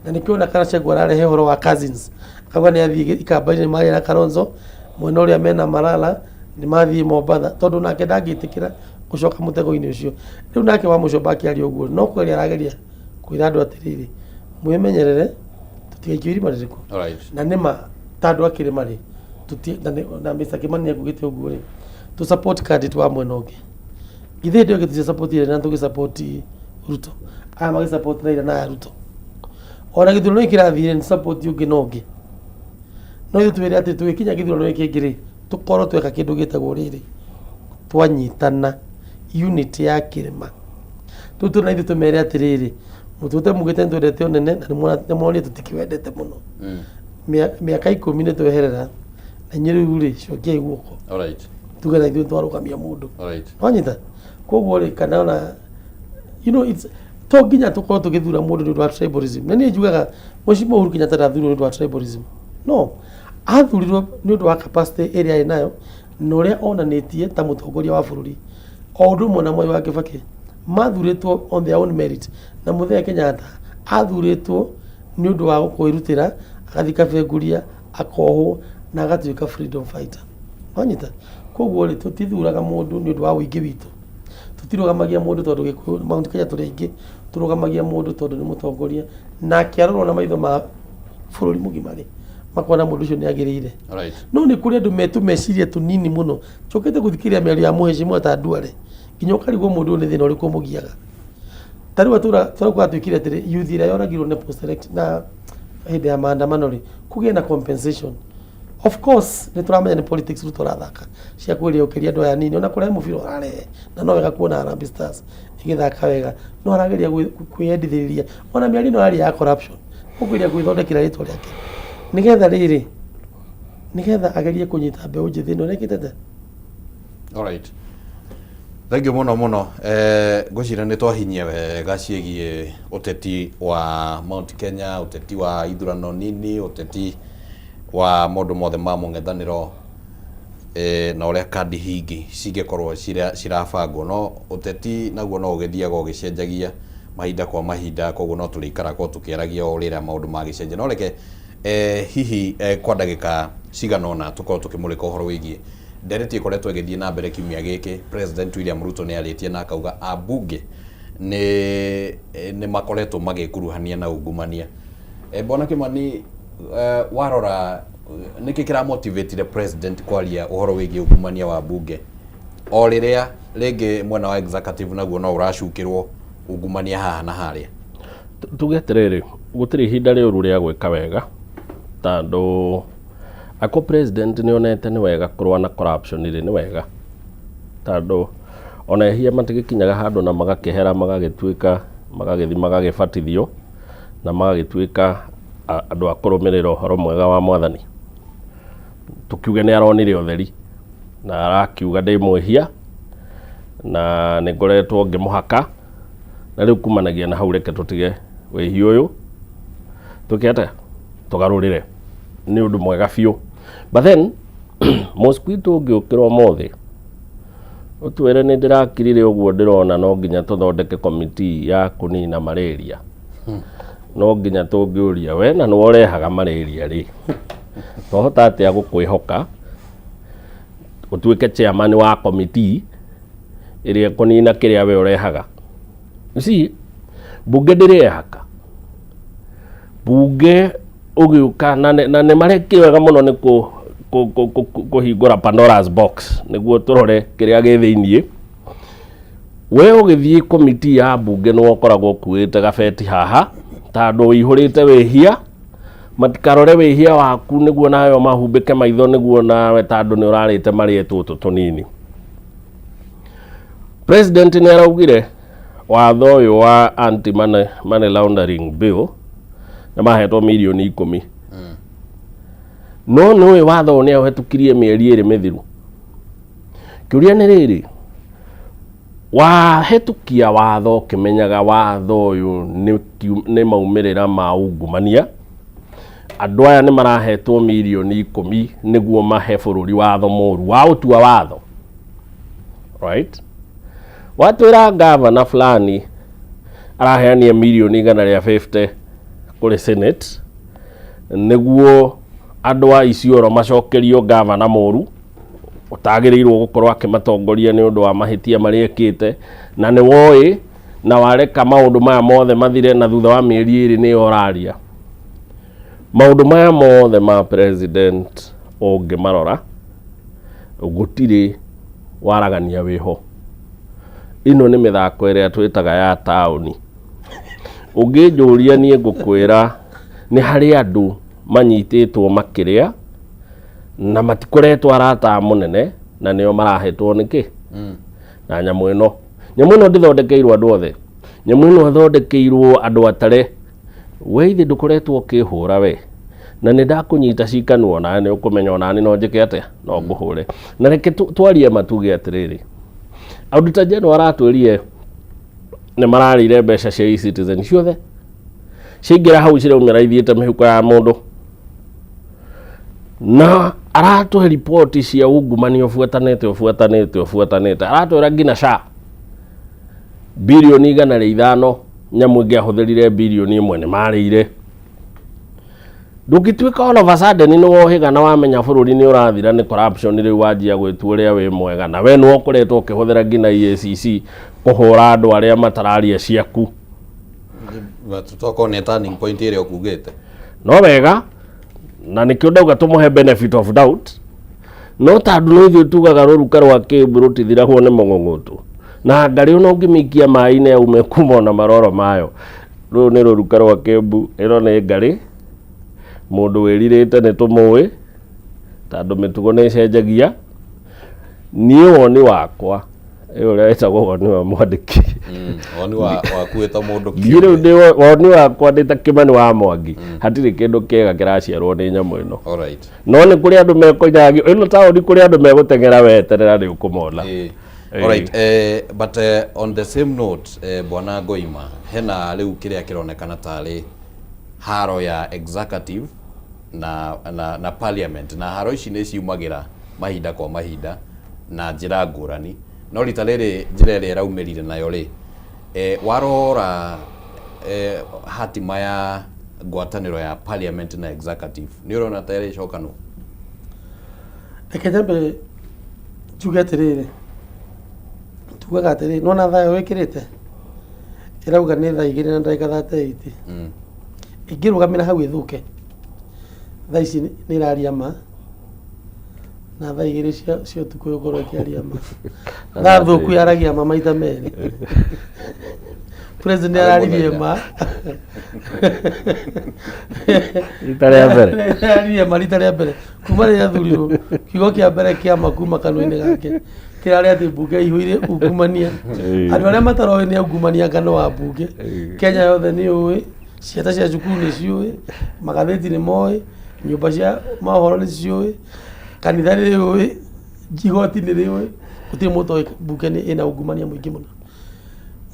na nikiona kana Chegwa ararehe horo wa cousins akauga ni athii ikamba-ini mari na Kalonzo mwena uria mena Malala ni mathii Mombatha tondu nake ndangitikira gucoka mutego-ini ucio riu nake wa Mucomba akiaria uguo no kweli arageria kwira andu atiriri mwimenyerere tutigaikio irima ririku na nima tandu akirima ri na Mr. Kimani agugite uguo ri tu support candidate wa mwena ungi githe ndio gituje support ile na tugi support Ruto aya magi support Raila na Ruto ona githurano ikirathire ni support ungi nongi no ithu twire ati twikinya githurano iki ngiri tukorwo tweka kindu gitagwo riri twanyitana unity ya kirima tutu na ithu tumere atiriri mutute mugite ndurete onene na nimwoni tutikiwendete muno miaka 10 ni tweherera na nyiru ri cokia iguoko tuge na ithu twarugamia mundu wanyita koguo ri kana na it's to nginya tukorwo tugithura mundu ni wa tribalism na ni njugaga Mheshimiwa Uhuru Kenyatta ndathurwo ni wa tribalism no athurirwo ni undu wa capacity area inayo na uria onanitie ta mutongoria wa bururi o undu mwana Mwai wa Kibaki mathuritwo on their own merit na Muthee Kenyatta athuritwo ni undu wa kwirutira agathika benguria akohwo na agatuika freedom fighter wanyita koguo ri tutithuraga mundu ni undu wa uingi witu tutirugamagia mundu tondu Gikuyu Mount Kenya turi aingi turugamagia mundu tondu ni mutongoria na kiarorwo na maitho ma bururi mugima ri makona mundu ucio ni agirire no ni kuri andu metu meciria tunini muno chokete guthikiria miario ya Mheshimiwa ta Duale nginya ukarigwo mundu ni thina uriku mugiaga tariwa turakuwa twikire atiri youth ira yoragirwo ne post election na hindi ya maandamano ri kugie na compensation of course ni turamenya ni politics Ruto rathaka cia kwiria ukiria andu aya nini ona kuria mubiro are na no wega kuona Harambee Stars igithaka wega no arageria kwiyendithiriria ona miari no ari ya corruption ukwiria gwithondekera ritwa riake nigetha riri nigetha agerie kunyita mbeu njithi no rekitete alright thank you muno ngwicira ni twahinyia wega ciegie uteti wa Mount Kenya uteti wa ithurano nini uteti wa modu mothe ma mung'ethaniro na uria kandi hingi cingikorwo cirabangwo no uteti naguo no ugithiaga ugicenjagia mahinda kwa mahinda koguo no turikara ko tukiaragia urira maundu magicenjia no reke hihi kwa ndagika cigana ona tukorwo tukimulika uhoro wigie ndereti ikoretwo igithie na mbere kiumia giki President William Ruto ni aritie na akauga abunge ni makoretwo magikuruhania na ungumania Bwana Kimani warora niki kira motivate the president kwaria uhoro wigie ungumania wa bunge o riria ringi mwena wa executive naguo no uracukirwo ungumania haha na haria tugeterere gutiri hinda riuru ria gwika wega tando ako president ni onete ni wega kurwa na corruption ni wega tando ona ehia matigikinyaga handu na magakehera magagituika magagithi magagibatithio na magagituika andu akurumirira uhoro mwega wa mwathani tukiuge ni aronire utheri na arakiuga ndi mwehia na ni ngoretwo ngimuhaka na riu kumanagia na hau reke tutige wehia uyu tukete tugarurire ni undu mwega biu but then mosquito ngiukirwo mothi utwere ni ndirakirire uguo ndirona no nginya tuthondeke committee ya kunina malaria no nginya tungiuria we na no urehaga malaria ri tohota atia gukwihoka utuike chairman wa committee iria kunina kiria we urehaga si bunge ndirehaka bunge ugiuka na ne mareki wega muno ni kuhingura Pandora's box niguo turore kiria githiinie we ugithii committee ya bunge no ukoragwo kuite gabeti haha tando ihurite wehia matikarore wehia waku niguo nayo mahumbike maitho niguo nawe tando ni urarite marietu tunini. President ni araugire watho uyu wa anti money laundering bill na mahetwo milioni 10 no no watho ni ahetukirie mieri iri mithiru kiuria ni riri wahetukia watho kimenyaga watho uyu ni maumirira ma ungumania andu aya ni marahetwo milioni 10 niguo mahe bururi watho moru wa utua watho right watwira governor fulani araheania milioni 150 kuri senate niguo andu a Isiolo macokerio governor moru utagirirwo gukorwo akimatongoria ni undu wa mahitia mariekite na ni woi na wareka maundu maya mothe mathire na thutha wa mieri iri ni oraria maundu maya mothe ma president ungimarora gutiri waragania wiho ino ni mithako iria twitaga ya tauni ungijuria nie ngukwira ni hari andu manyititwo makiria na matikoretwo arata munene na nio marahetwo niki na nyamu ino ndithondekeirwo andu othe nyamu ino athondekeirwo andu atare we ithi ndukoretwo kihura we na ni ndakunyita cikanwo na ni ukumenya ona ni no njike atia no nguhure na reke twarie matuge atiriri auditor general aratwirie ni mararire mbeca cia e-citizen ciothe cingira hau ciraumira ithiite mihuko ya mundu na aratuhe report cia ungumania ufuatanite aratwira ngina SHA bilioni 105 nyamu ngiahũthĩrire bilioni 1 ni marĩire ndũngĩtuĩka all of a sudden ni wohiga na wamenya bũrũri ni ũrathira ni corruption rĩu wanjia gwĩtua ũrĩa wĩ mwega na we no ũkoretwo ũkĩhũthĩra ngina EACC kũhũra andũ arĩa matararia ciaku tutoko ni turning point ĩrĩa ũkugĩte no wega na nikĩo ndauga tũmũhe benefit of doubt no tandũ no ithuĩ tugaga rũruka rwa kĩmbu rũtithiragwo nĩ mũng'ũng'ũtũ na ngari no ngimikia mai-inĩ yaume kuma na maroro mayo rũu nĩ rũruka rwa kĩmbu ĩno nĩ ngari mũndũ wĩrirĩte nĩ tũmũĩ tandũ mĩtugo nĩ ĩcenjagia niĩ woni wakwa ũrĩa wĩtagwo woni wa mwandĩki woni wakuĩta mũndũ kĩũmbe rĩu woni wakwa ndĩ ta Kĩmani wa Mwangi hatirĩ kĩndũ kĩega kĩraciarwo nĩ nyamũ ĩno no nĩ kũrĩ andũ mekũnyagio ĩno taũni kũrĩ andũ megũteng'era weterera nĩ ũkũmona. Alright, but on the same note, Bwana Ngoima, hena riu kiria kironekana tari haro ya executive na parliament na haro ici ni ciumagira mahinda kwa mahinda na njira ngurani no rita riri njira ĩrĩa ĩraumirire nayo ri warora hatima ya ngwatanĩro ya parliament na executive ni urona ta ĩrĩ cokano ekejambe tugeterere tugaga atiri nona thayo wikirite irauga ni thaa 2 na ndagika 38 ingirugamira hau ithuke thaa ici ni iraria ma na thaa 2 cia tuku yukorwo ikiaria ma thaa thuku yaragia ma maita meri president araririe ma rita rĩa mbere kuma rĩrĩa athurirwo kiugo kĩa mbere kĩa makuma kanua-inĩ gake kĩrarĩ atĩ mbunge ihũire ungumania. Andũ arĩa mataroĩ nĩ ungumania ngano wa mbunge Kenya yothe nĩ ũĩ, ciata cia cukuru nĩ ciũĩ, magathĩti nĩ moĩ, nyũmba cia mohoro nĩ ciũĩ, kanitha nĩ rĩũĩ, igoti nĩ rĩũĩ, gũtirĩ mũndũ ũĩ mbunge ĩna ungumania mũingĩ mũno.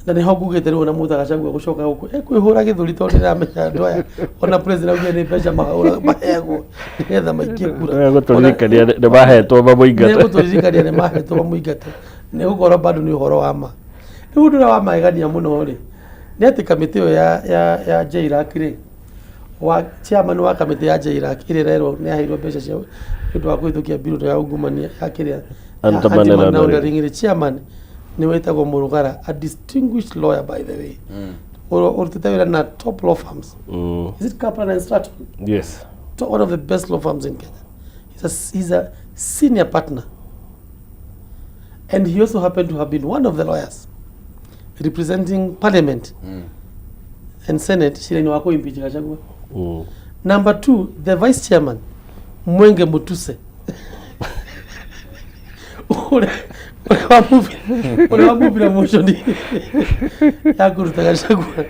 Na nĩ ho ngugĩte rĩu na mũndũ agacagua gũcoka gũkũ kwĩhũra gĩthũri tondũ ndĩramenya andũ aya ona president auge nĩ mbeca mahegwo nĩgetha maikie kura. Gũtũririkania nĩ mahetwo mamũingate. Gũtũririkania nĩ mahetwo mamũingate nĩ gũkorwo bado nĩ ũhoro wa ma. Rĩu ũndũ ũrĩa wa magegania mũno rĩ nĩ atĩ kamĩtĩ ĩyo ya JLAC rĩ, chairman wa kamĩtĩ ya JLAC ĩrĩa ĩrerwo nĩ yaheirwo mbeca cia nĩ ũndũ wa kũhĩtũkia mbirũ ya ungumania ya kĩrĩa anti-money laundering chairman nĩ wetagwo Mũrugara, a distinguished lawyer by the way. Ũrutĩte wĩra na top law firms. Is it Kaplan and Stratton? Yes. One of the best law firms in Kenya. He's a senior partner. And he also happened to have been one of the lawyers representing Parliament and Senate. Shireni wako impeach Gachagua. Number 2, the vice chairman, Mwenge Mutuse. Wamuvira motion ya kuruta Gachagua.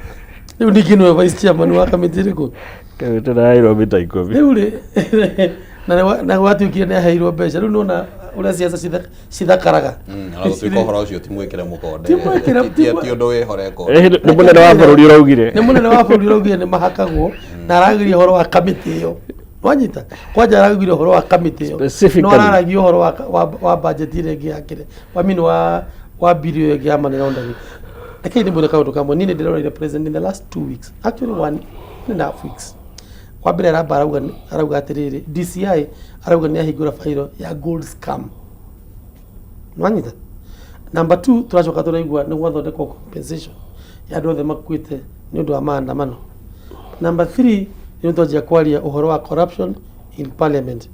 Rĩu nĩkĩnwe vice chairman wa kamĩtĩ ĩrĩkũ? Kamĩtĩ naheirwo mita 10. Rĩu rĩ na gwatuĩkire nĩ aheirwo mbeca. Rĩu nĩwona ũrĩa ciaca cithakaraga. Gũtuĩka ũhoro ũcio ti mwĩkĩre mũkonde. Ti ũndũ wĩhoreko. Nĩ mũnene wa bũrũri ũraugire. Nĩ mũnene wa bũrũri ũraugire nĩ mahakagwo na aragĩria ũhoro wa kamĩtĩ ĩyo. Wanyita kwanja aragĩria ũhoro wa kamĩtĩ ĩyo. No araragia ũhoro wa budget ĩrĩa ĩngĩ yakĩre. Wamini wa bill ĩyo ya money laundering. Lakini nĩ mbona kaũndũ kamwe nini ndĩrorire president in the last 2 weeks. Actually 1.5 weeks. Wambere arauga atĩrĩrĩ DCI arauga nĩ ahingũra fairo ya gold scam. Wanyita. Number 2 tũracoka tũraigua nĩ gwathondekwo compensation ya andũ othe makuĩte nĩ ũndũ wa maandamano. Number 3 nĩ twanjia kwaria ũhoro wa corruption in parliament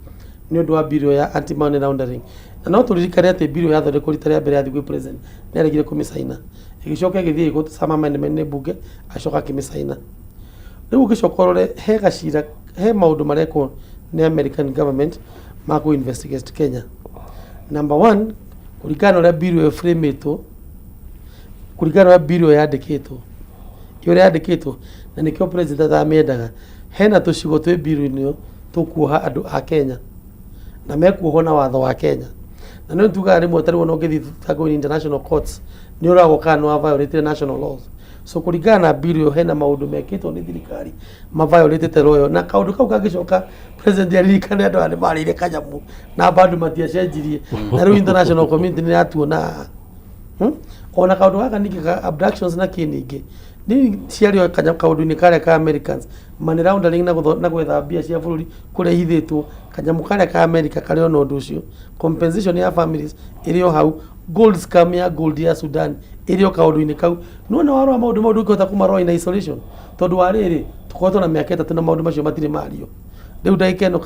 nĩ ũndũ wa bill ya anti-money laundering. Na no tũririkane atĩ bill yathondekwo rita rĩa mbere ya thigũi president nĩ aregire kũmĩcaina. Ĩgĩcoka ĩgĩthiĩ gũcama amendment bunge acoka akĩmĩcaina. Rĩu ũgĩcoka ũrore he gacira he maũndũ marekwo nĩ American government ma kũ investigate Kenya. Number 1 kũringana ũrĩa bill ĩyo frame-ĩtwo, kũringana ũrĩa bill ĩyo yandĩkĩtwo, ũrĩa yandĩkĩtwo na nĩkĩo president amĩendaga, hena tũcigo twĩ bill-inĩ ĩyo tũkuoha andũ a Kenya na mekuohwo na watho wa Kenya. Na nĩ tugaga rĩmwe tarĩu ona ũngĩthiĩ thitangwo international courts nĩ ũragwo kana nĩ wa violate national laws. So kũringana na bill ĩyo hena maũndũ mekĩtwo nĩ thirikari ma violate law ĩyo, na kaũndũ kau kangĩcoka president aririkane andũ arĩa marĩire kanyamu na bado matiacenjirie na rĩu international community nĩ yatuona. Ona kaũndũ gaka ningĩ ka abductions na kĩningĩ nĩ ciario kaũndũ-inĩ karĩa ka Americans money laundering na gwetha mbia cia bũrũri kũrĩa ihithĩtwo kanyamu karĩa ka America karĩ ona ũndũ ũcio, compensation ya families ĩrĩ o hau, gold scam ya gold ya Sudan ĩrĩ o kaũndũ-inĩ kau. Nĩwona warora maũndũ ũngĩhota kũmarora in isolation tondũ wa rĩrĩ tũkoretwo na mĩaka 3 na maũndũ macio matirĩ mario. Rĩu ndagĩka ĩno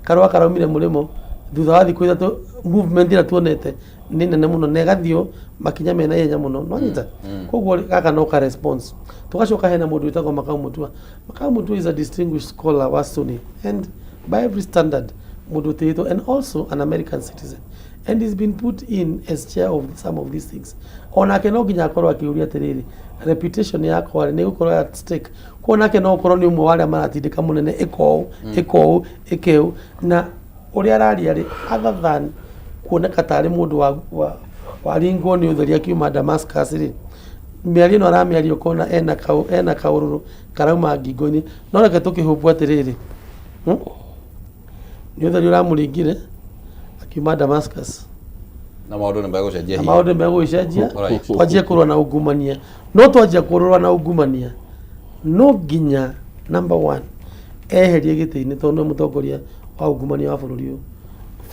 karũa karaumire mũrĩmo thutha wa thikũ 3 movement ĩrĩa tuonete nĩ nene mũno na ĩgathio makinya mena ihenya mũno. Nwanyita koguo gaka no ka response. Tugacoka hena mũndũ wĩtagwo Makau Mutua. Makau Mutua is a distinguished scholar wa Sony and by every standard mũndũ ũtĩĩtwo and also an American citizen and he's been put in as chair of some of these things. Onake no nginya akorwo akĩũria atĩrĩrĩ reputation yakwa nĩ gũkorwo at stake. Kuonake no ũkorwo nĩ ũmwe wa arĩa maratindĩka mũnene ĩkeu na ũrĩa araria rĩ other than kuoneka tarĩ mũndũ waringwo nĩ ũtheri akiuma Damascus rĩ, mĩario ĩno aramĩario kona ena kaũrũrũ karauma ngingo-inĩ. No reke tũkĩhũbwo atĩrĩrĩ nĩ ũtheri ũramũringire akiuma Damascus na maũndũ nĩ megũcenjia twanjie kũrũa na ungumania. No twanjia kũrũa na ungumania no nginya number 1 eherie gĩtĩ-inĩ tondũ nĩ mũtongoria wa ungumania wa bũrũri ũyũ.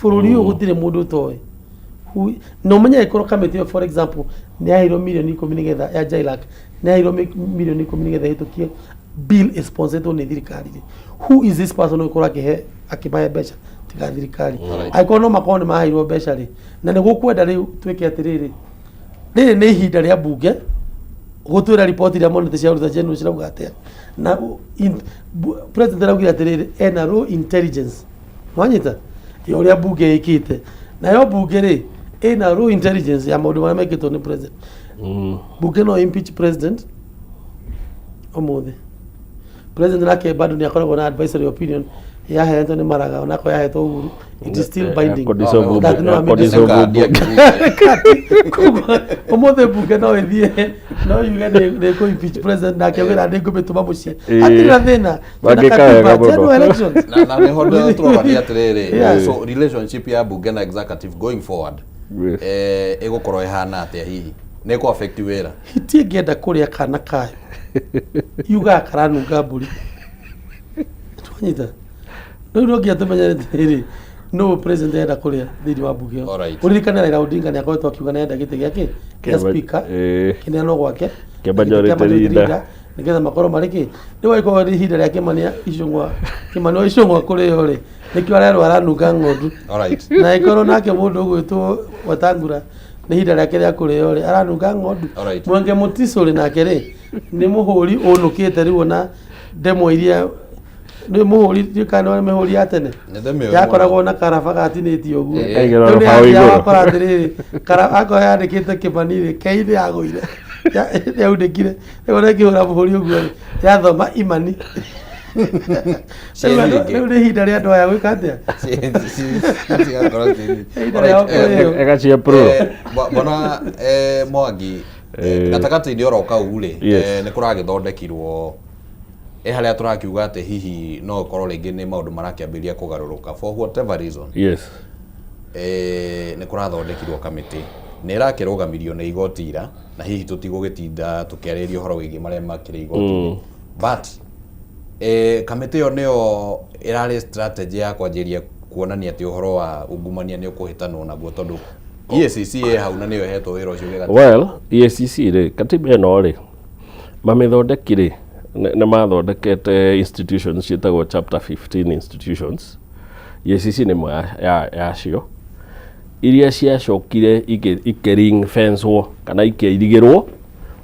Bũrũri ũyũ gũtirĩ mũndũ ũtoĩ. No menya ĩkorwo kamĩtĩ for example nĩ yaheirwo mirioni 10 nĩgetha ya JLAC nĩ yaheirwo mirioni 10 nĩgetha ĩhĩtũkie bill sponsored nĩ thirikari. Who is this person ũkorwo akĩmahe mbeca tiga thirikari? Angĩkorwo no makorwo nĩ maheirwo mbeca rĩ na nĩ gũkwenda rĩu twĩke atĩrĩrĩ, rĩrĩ nĩ ihinda rĩa mbunge gutwira report ira monete cia Auditor General cirauga atia na president araugira atiriri ena raw intelligence wanyita yo ria bunge ikite na yo bunge ri ena raw intelligence ya maundu maria mekitwo ni president bunge no impeach president omuthi president nake bado ni akoragwo na advisory opinion yahetwo ni Maraga onako yahetwo Uhuru it is still binding omothe bunge no ithie no yuge ni ku impeach president nake wira ndi ngumituma mucii atira thina elections na ni hondo turobania atiriri so relationship ya bunge na executive going forward igukorwo ihana atia hihi ne ko affect wira itie ngenda kuria kana kayo yuga karanunga mburi twanyita no ngia tumenyere riri no president enda kuria thiri wa bunge uririkana Raila Odinga ni akoretwo akiuga na enda gite giake kia speaker kine no gwake ke majority leader nigetha makoro mariki ni waiko ri hinda ria Kimani Icung'wa kuri yore nikio arero aranunga ng'ondu na ikoro nake mundu gwitwo Wetangula ni hinda ria kiria kuri yore aranunga ng'ondu Mwangi Mutiso ri nake ri ni muhuri unukite riu na demo iria ni muhuri kana ni muhuri atene yakoragwo na karabaka atinitio guo ya paratiriri karabako yandikite Kimani ri keithia yaguire yaundikire ego ngihura muhuri uguo yathoma imani riu ni hinda ria andu aya gwika atia egachia pro bona Mwangi gatakati-ini oro kau ri ni kuragithondekirwo haria turakiuga ati hihi no korwo ringi ni maundu marakiambiria kugaruruka for whatever reason yes ni kurathondekirwo kamiti ni irakirugamirio na igoti ira na hihi tutigugitinda tukiariria uhoro wigi maria makire igoti but kamiti yo nio irari strategy ya kwanjiria kuonania ati uhoro wa ungumania ni ukuhitanwo naguo tondu EACC hau na nio hetwo wira ucio wega well EACC ri katiba ino ri mamithondekire na mathondekete institutions cietagwo chapter 15 institutions EACC ni mwe yacio iria ciacokire ikering fence kana ikeirigirwo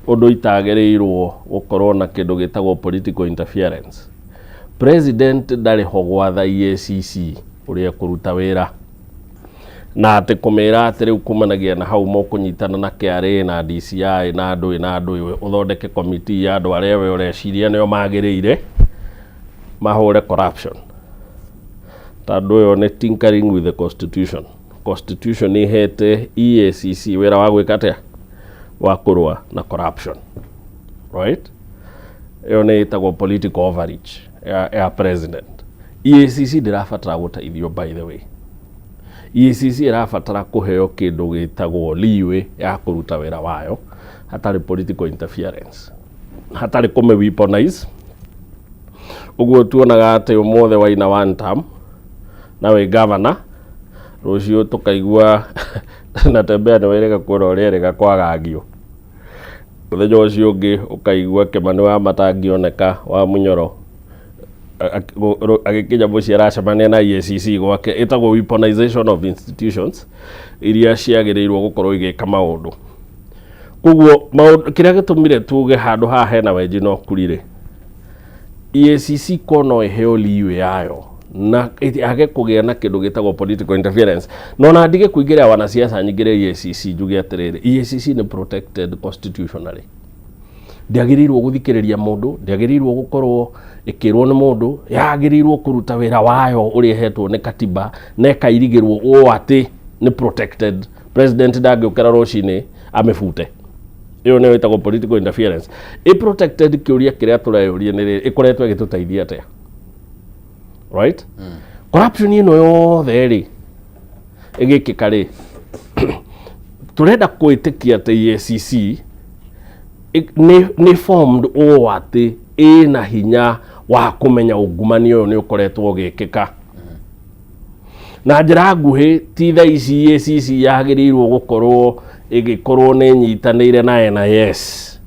undu itagereirwo gukorwo na kindu gitagwo political interference. President ndari ho gwatha EACC uria kuruta wira na ati kumira ati riu kumanagia na hau mokunyitana na KRA na DCI na andu uthondeke committee ya andu aria we ureciria nio magiriire mahure corruption. Tandu yo ne tinkering with the constitution ni hete EACC wira wa gwika atia wa kurua na corruption, right? Yo ne itagwo political overreach ya president. EACC ndirabatara gutaithio by the way. EACC irabatara kuheo kindu gitagwo liwe ya kuruta wira wayo hatari political interference, hatari kume weaponize. Uguo tuonaga ati umothe waina one term nawe governor rucio tukaigua natembea na werega kuona uria rega kwagagio muthenya ucio ungi ukaigua Kimani wa matangioneka wa Munyoro agikinya muci aracemania na EACC gwake itagwo weaponization of institutions iria ciagiriirwo gukorwo igika maundu. Koguo kiria gitumire tuge handu haha hena wenji no kurire EACC kono eheo liwe yayo na age kugia na kindu gitagwo political interference no na ndige kuingiria wanasiasa nyingire EACC njuge atiriri EACC ni protected constitutionally. Ndiagirirwo guthikiriria mundu, ndiagirirwo gukorwo ikirwo ni mundu, yagirirwo kuruta wira wayo uri hetwo ni katiba na kairigirwo o ati ni protected. President ndagiukira rucini amefute iyo ni witagwo political interference. Protected kiuria kiria turayuria ni ikoretwo igituteithia atia, right? Corruption ino yothe ri igikika ri turenda kwitikia ati EACC ni formed o ati ina hinya wa kumenya ungumania uyu ni ukoretwo gikika na njira nguhi ti tha ici EACC yagirirwo gukorwo igikorwo ni nyitanire na NIS.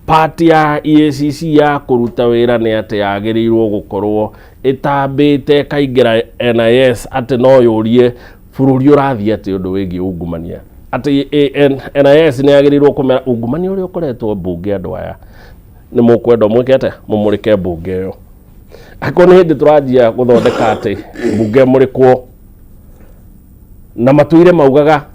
Party ya EACC ya kuruta wira ni ati yagirirwo gukorwo itambite kaingira NIS ati no yurie bururi urathie ati undu wigi ungumania. ati NIS nä agä kumera ungumania å rä a å koretwo mbunge andå aya nä må kwenda mwä ke ate må må rä ke mbunge ä yo akorwo nä hä ndä tå ranjia gå thondeka atä mbunge må rä kwo na matå maugaga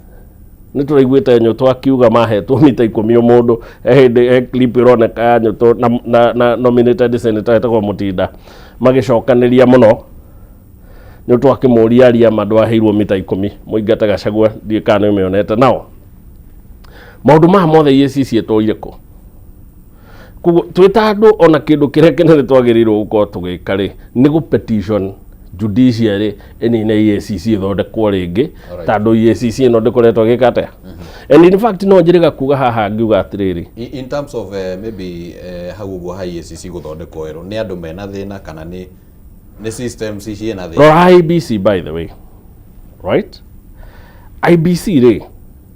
nä tå raiguä te nyå akiuga mahetwo mita 10 å må ndå hä ndä clip ä roneka ya nyå na nominated senator etagwo Mutinda magä cokanä ria må no nä tå akä må ria ria mandå aheirwo mita 10 Mũingate Gachagua ndiä kana nä mä onete nao maũndũ maya mothe EACC ĩtũire kũ koguo twĩ ta andũ ona kĩndũ kĩrĩa kĩnene twagĩrĩirwo gũkorwo tũgĩka rĩ nĩ gũ petition judiciary ĩnine EACC ĩthondekwo rĩngĩ tondũ EACC ĩno ndĩkoretwo ĩgĩka atĩa and in fact no njĩrĩga kuga haha ngiuga atĩrĩrĩ in terms of maybe hau ũguo ha EACC gũthondekwo erũ nĩ andũ mena thĩna kana nĩ systems ciĩna thĩna rora IBC by the way right IBC rĩ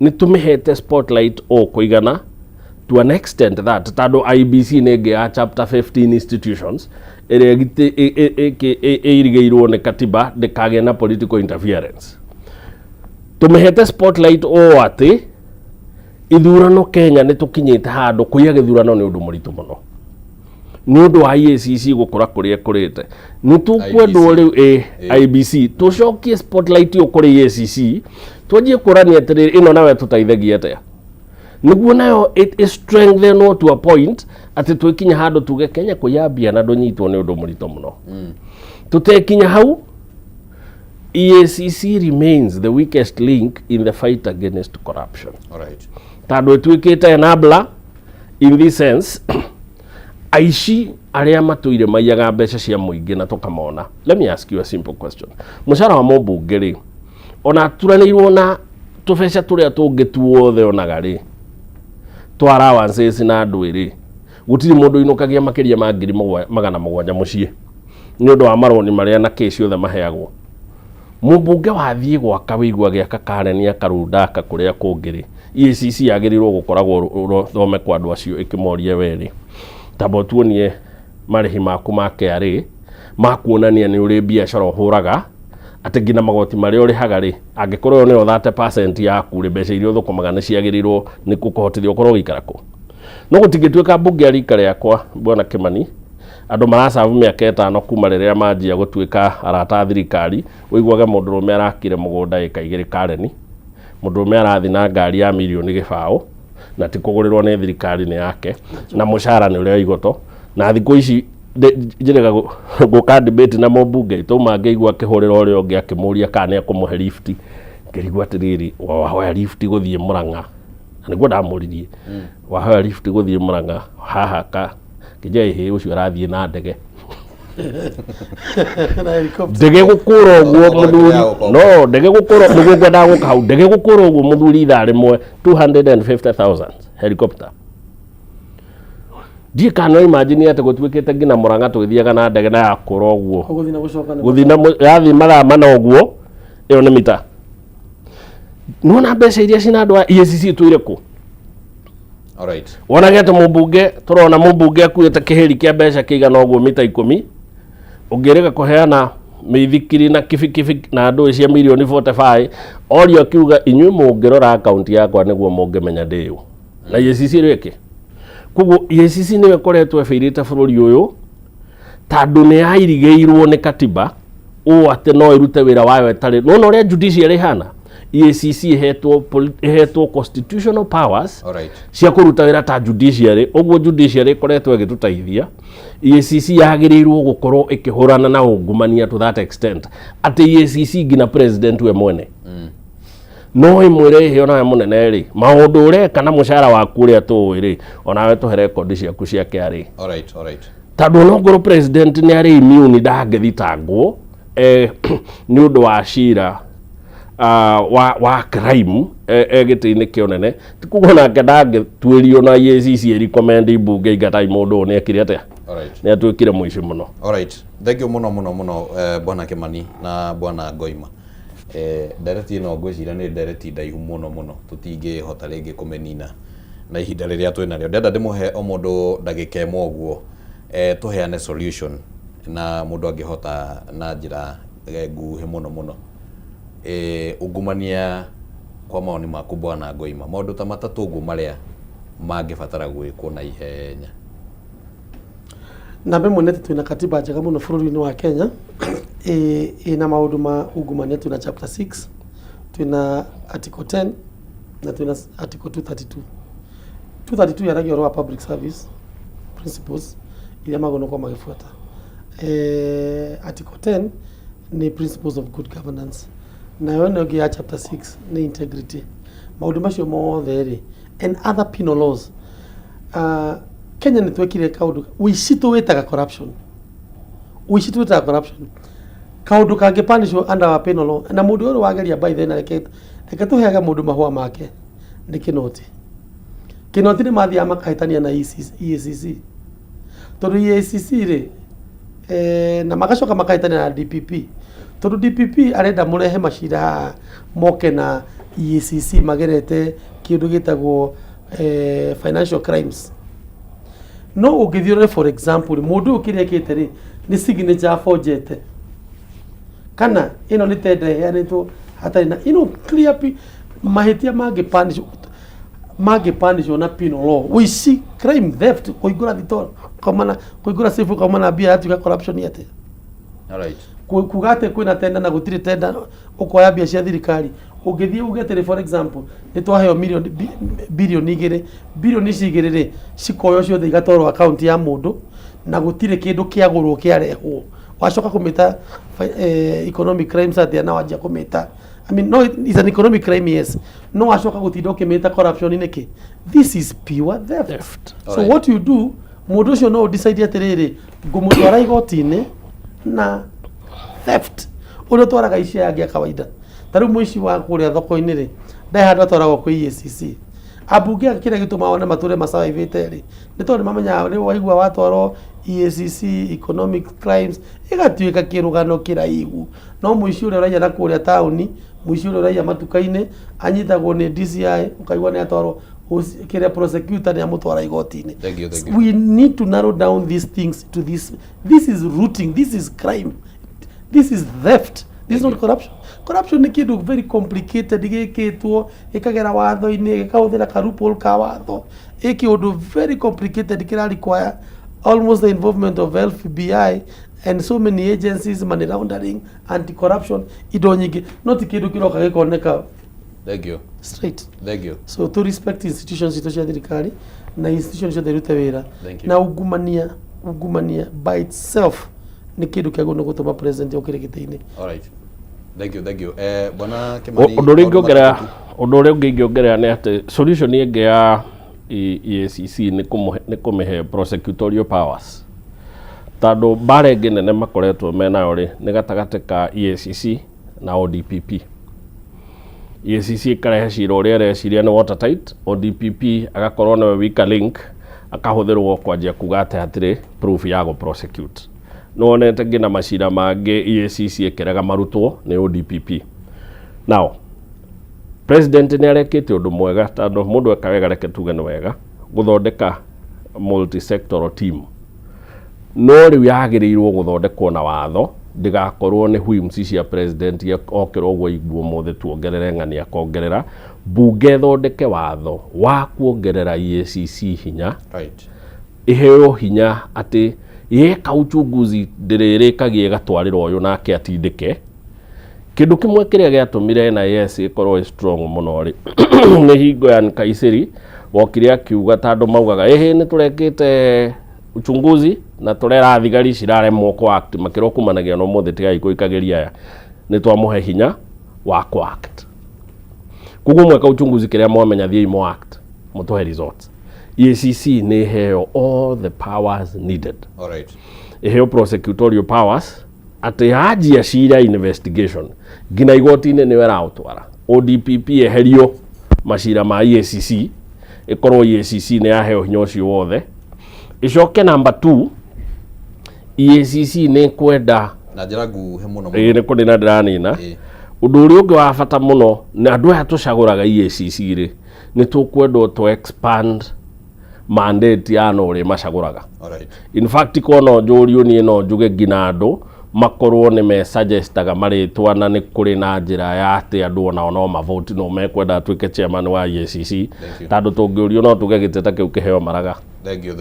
nĩ tũmĩhete spotlight o kũigana to an extent that tondũ IBC nĩ ĩngĩ ya chapter 15 institutions ĩrĩa ĩirigĩirwo nĩ katiba ndĩkagĩe na political interference tũmĩhete spotlight o atĩ ithurano Kenya nĩ tũkinyĩte handũ kũiya gĩthurano nĩ ũndũ mũritũ mũno nĩ ũndũ wa EACC gũkũra kũrĩa kũrĩte nĩ tũkwendwo rĩu IBC tũcokie spotlight ĩyo kũrĩ EACC twanjie kũrania atĩrĩrĩ ĩno nawe tũteithagia atĩa nĩguo nayo it is strengthened to a point atĩ twĩkinya handũ tuge Kenya kũyambia na ndũnyitwo nĩ ũndũ mũritũ mũno tũtekinya hau EACC remains the weakest link in the fight against corruption tondũ ĩtuĩkĩte enabler in this sense aici arĩa matũire maiyaga mbeca cia mũingĩ na tũkamona let me ask you a simple question mũcara wa mũmbunge rĩ ona turanĩirwo na tũbeca tũrĩa tũngĩ tuothe onaga rĩ twa allowances na andũ ĩrĩ gũtirĩ mũndũ inukagia makĩria ma 700 mũciĩ nĩ ũndũ wa maroni marĩa na kesi othe maheagwo mũmbunge wathiĩ gwaka wĩigua gĩaka Karen akarundaka kũrĩa kũngĩ rĩ EACC yagĩrĩirwo gũkoragwo thome kwa andũ acio ĩkĩmorie werĩ tabo tuonie marĩhi maku ma KRA makuonania nĩ ũrĩ biacara ũhũraga atĩ ngina magoti marĩa ũrĩhaga rĩ angĩkorwo nĩyo 30% yaku rĩ mbeca iria ũthũkũmaga nĩ ciagĩrĩirwo nĩ kũhotithia ũkorwo ũgĩikara kũ no gũtingĩtuĩka mbunge ya rika rĩakwa Bwana Kimani andũ maracabu mĩaka 5 kuma rĩrĩa manjia gũtuĩka arata thirikari ũiguage mũndũrũme arakire mũgũnda ĩka 2 Karen mũndũrũme arathi na ngari ya milioni gĩbaũ na ti kũgũrĩrwo nĩ thirikari nĩ yake na mũcara nĩ ũrĩa igoto na thikũ ici njĩrĩga gũka debate na mũmbunge tũma ngĩigua akĩhũrĩra ũrĩa ũngĩ akĩmũria kana nĩakũmũhe lift ngĩrigua atĩrĩrĩ wahoya lift gũthiĩ Mũrang'a nĩguo ndamũririe wahoya lift gũthiĩ Mũrang'a haha ka kĩnjai ũcio arathiĩ na ndege ndege gũkũra ũguo mũthuri no ndege gũkũra nĩguo ngwenda gũka hau ndege gũkũra ũguo mũthuri ithaa rĩmwe 250,000 helicopter ndiĩ kana imagine atĩ gũtuĩkĩte ngina Mũrang'a tũgĩthiaga na ndege na yakũra ũguo gũthiĩ na yathi mathaa mana ũguo ĩyo nĩ mita nona mbeca iria cina andũ a EACC tũire kũ wonage atĩ mũmbunge tũrona mũmbunge akuĩte kĩhĩri kĩa mbeca kĩigana ũguo mita 10 ũngĩrĩga kũheana mĩithikiri na kibikibi na ndũĩ cia milioni 45 orio akiuga inyuĩ mũngĩrora akaunti yakwa nĩguo mũngĩmenya ndĩyo na EACC rĩkĩ koguo EACC nĩwe ĩkoretwo ĩbĩirĩte bũrũri ũyũ tondũ nĩ yairigĩirwo nĩ katiba ũũ atĩ no ĩrute wĩra wayo ĩtarĩ nona ũrĩa judiciary ihana EACC ihetwo constitutional powers cia kũruta wĩra ta judiciary ũguo judiciary ĩkoretwo ĩgĩtũteithia EACC yagĩrĩirwo gũkorwo ĩkĩhũrana na ungumania to that extent atĩ EACC ngina president we mwene no ĩmwĩre ihe onawe mũnene rĩ maũndũ ũreka na mũcara waku ũrĩa tũĩ rĩ onawe tũhe rekondi ciaku cia KRA tondũ no ngorwo president nĩ arĩ immune ndangĩthitangwo nĩ ũndũ wa cira wa crime gĩtĩ-inĩ kĩonene ti kuga nake ndangĩtuĩrio na EACC recommend mbunge ingatai mũndũ nĩ ekire atĩa nĩ atuĩkire mũici mũno thank you mũno Bwana Kimani na Bwana Ngoima ndereti ĩno ngwĩciria nĩ ndereti ndaihu mũno tũtingĩhota rĩngĩ kũmenina na ihinda rĩrĩa twĩ narĩo ndenda ndĩmũhe o mũndũ ndagĩka ĩmwe ũguo tũheane solution na mũndũ angĩhota na njĩra nguhĩ mũno ungumania kwa maoni maku bwana Ngoima maundu ta matatu uguo maria mangibatara gwikwo na ihenya? Na mbemwe nete twina katiba njega muno bũrũri-inĩ wa Kenya ina maundu ma ungumania. Twina chapter 6, twina article 10 na twina article 232. 232 yaragia ũhoro wa public service principles iria magono kwa magifuata. Article 10 ni principles of good governance, na yone ogi ya chapter 6 ni integrity. Maundu macio mothe ri and other penal laws. Kenya ni twekire kaundu wicitu witaga corruption. Wicitu witaga corruption. Kaundu kange punishwo under our penal law, na mundu uru wageria by then reke tuheaga mundu mahua make ni kinoti. Kinoti ni mathi ya makahitania na EACC. Tondu EACC ri na magacoka makahitania na DPP. Tondu DPP arenda murehe macira moke na EACC magerete kindu gitagwo financial crimes. No ungithiore for example mundu ukirekete ri ni signature forgete kana ino ni tenda heanitwo hatari na ino clear mahitia mangipandishwo na penal law. Wici, crime, theft, kuigura thitoo kamana kuigura sifu kamana bia atuka corruption yete. Alright. Kugate kwina tenda na gutire tenda ukoya bia cia thirikari ungithie ugetere for example nitwaheo bilioni igire bilioni cigirire cikoyo ciothe igatwarwo account ya mundu na gutire kindu kiagurwo kiarehwo wacoka kumita economic crimes atia na wajia kumita I mean no it's an economic crime yes no wacoka gutinda ukimita corruption niki this is pure theft. So right. What you do mundu ucio no decide atiriri ngumutwara igoti-ini na theft uria twaraga ici yangi ya kawaida taru muici wa kuria thoko-ini ri ndahanda twaragwo kwi EACC abunge kire gituma one mature masawa ivete ri ni tondu mamenya ri waigua watwaro EACC economic crimes igatuika kirugano kiraihu no muici uria uraiya na kuria tauni muici uria uraiya matuka-ini anyitagwo ni DCI ukaigwa ni atwaro kire prosecutor ni amutwara igoti-ini. We need to narrow down these things to this is rooting, this is crime, this is theft, this is not corruption. Corruption ni kindu very complicated igikitwo ikagera watho-ini ikahuthira karupol ka watho ikiundu very complicated kira require almost the involvement of FBI and so many agencies, money laundering, anti-corruption, indo nyingi not kindu kiroka gikoneka. Thank you. Straight. Thank you. So to respect institutions ito cia thirikari na institutions cia thirute wira na ungumania by itself ni kindu kia gono gutuma president okire gite-ini. All right. Thank you. Bwana Kimani. Undu uria ngiongerera ni ati solution ingi ya EACC ni kumihe prosecutorial powers. Tondu mbara ingi nene makoretwo menayo ri ni gatagati ka EACC na ODPP. EACC ikarehe cira uria areciria ni watertight, ODPP agakorwo niwe weaker link akahuthirwo kwanjia kuga ati hatiri proof ya go prosecute. No onete ngina macira mangi EACC ikiraga marutwo ni ODPP. Now president ni arekete undu mwega tondu mundu ekawega reke tuge ni wega guthondeka multi sectoral team. No riu yagirirwo guthondekwo na watho ndigakorwo ni whims cia president okirwo gwo iguo mothe tuongerere ng'ania kongerera bunge thondeke watho wa kuongerera EACC hinya. Right. Iheo hinya ati yeka uchunguzi ndirikagie gatwarira uyu nake atindike kindu kimwe kiria giatumire NIS ikorwo strong muno ri ni hingo ya Nkaisiri wokire akiuga tondu maugaga ni turekete uchunguzi na turera thigari ciraremwo kwa act makiro kumanagia no mothe tigai kuikageria aya ni twamuhe hinya wa kwa act kugu mweka uchunguzi kiria mwamenya thie imo act mutohe results. EACC ni heo all the powers needed. All right. Heo prosecutorial powers ati haji ya cira investigation gina igoti-ini ni wera utwara ODPP eherio macira ma EACC ikorwo EACC ni yaheo hinya ucio wothe. Icoke number 2 EACC ni kwenda na njira nguhe muno ni kundina ndiranina undu uria ungi wa bata muno na andu aya tucaguraga EACC ri ni tukwendwo to expand mandate ya no ri macaguraga. All right. In fact kono njurio ni no njuge ngina andu makorwo nĩ me suggestaga marĩtwa na nĩ kũrĩ na njĩra ya atĩ andũ onao no mavoti no mekwenda atuĩke chairman wa IECC tondũ tũngĩũrio no tuge gĩteta kĩu kĩheo Maraga. Thank you.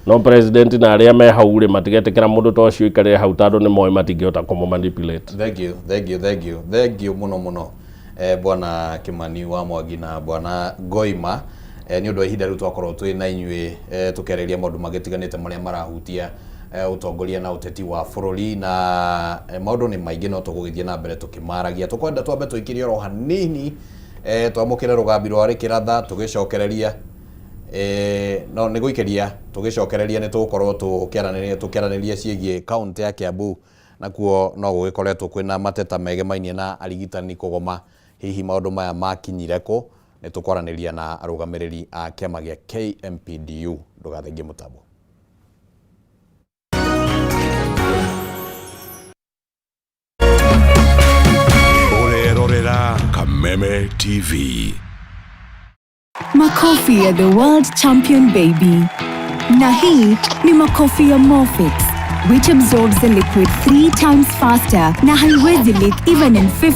No president na arĩa me hau rĩ matigetĩkĩra mũndũ ta ũcio ikarĩre hau tondũ nĩ moĩ matingĩhota kũmũmanipulate. Thank you mũno bwana Kimani wa Mwangi na bwana Ngoima nĩ ũndũ wa ihinda rĩu twakorwo twĩ na inyuĩ tũkĩarĩria maũndũ magĩtiganĩte marĩa marahutia utongoria na uteti wa bũrũri na maũndũ nĩ maingĩ no tũgũgĩthiĩ na mbere tũkĩmaragia. Tũkwenda twambe tũikĩrie oro hanini twamũkĩre rũgambi rwa rĩkĩratha tũgĩcokereria no nĩ gũikĩria tũgĩcokereria nĩ tũgũkorwo tũkĩaranĩria ciĩgiĩ kaunti ya Kiambu nakuo no gũgĩkoretwo kwĩna mateta megemainie na arigitani kũgoma hihi maũndũ maya makinyire kũ. Nĩ tũkwaranĩria na arũgamĩrĩri a kĩama gĩa KMPDU. Ndũgathengie mũtambo. Urerorera Kameme TV. Makofi ya the world champion baby. Na hii ni makofi ya Morphix, which absorbs the liquid 3 times faster na haiwezi leak even in 50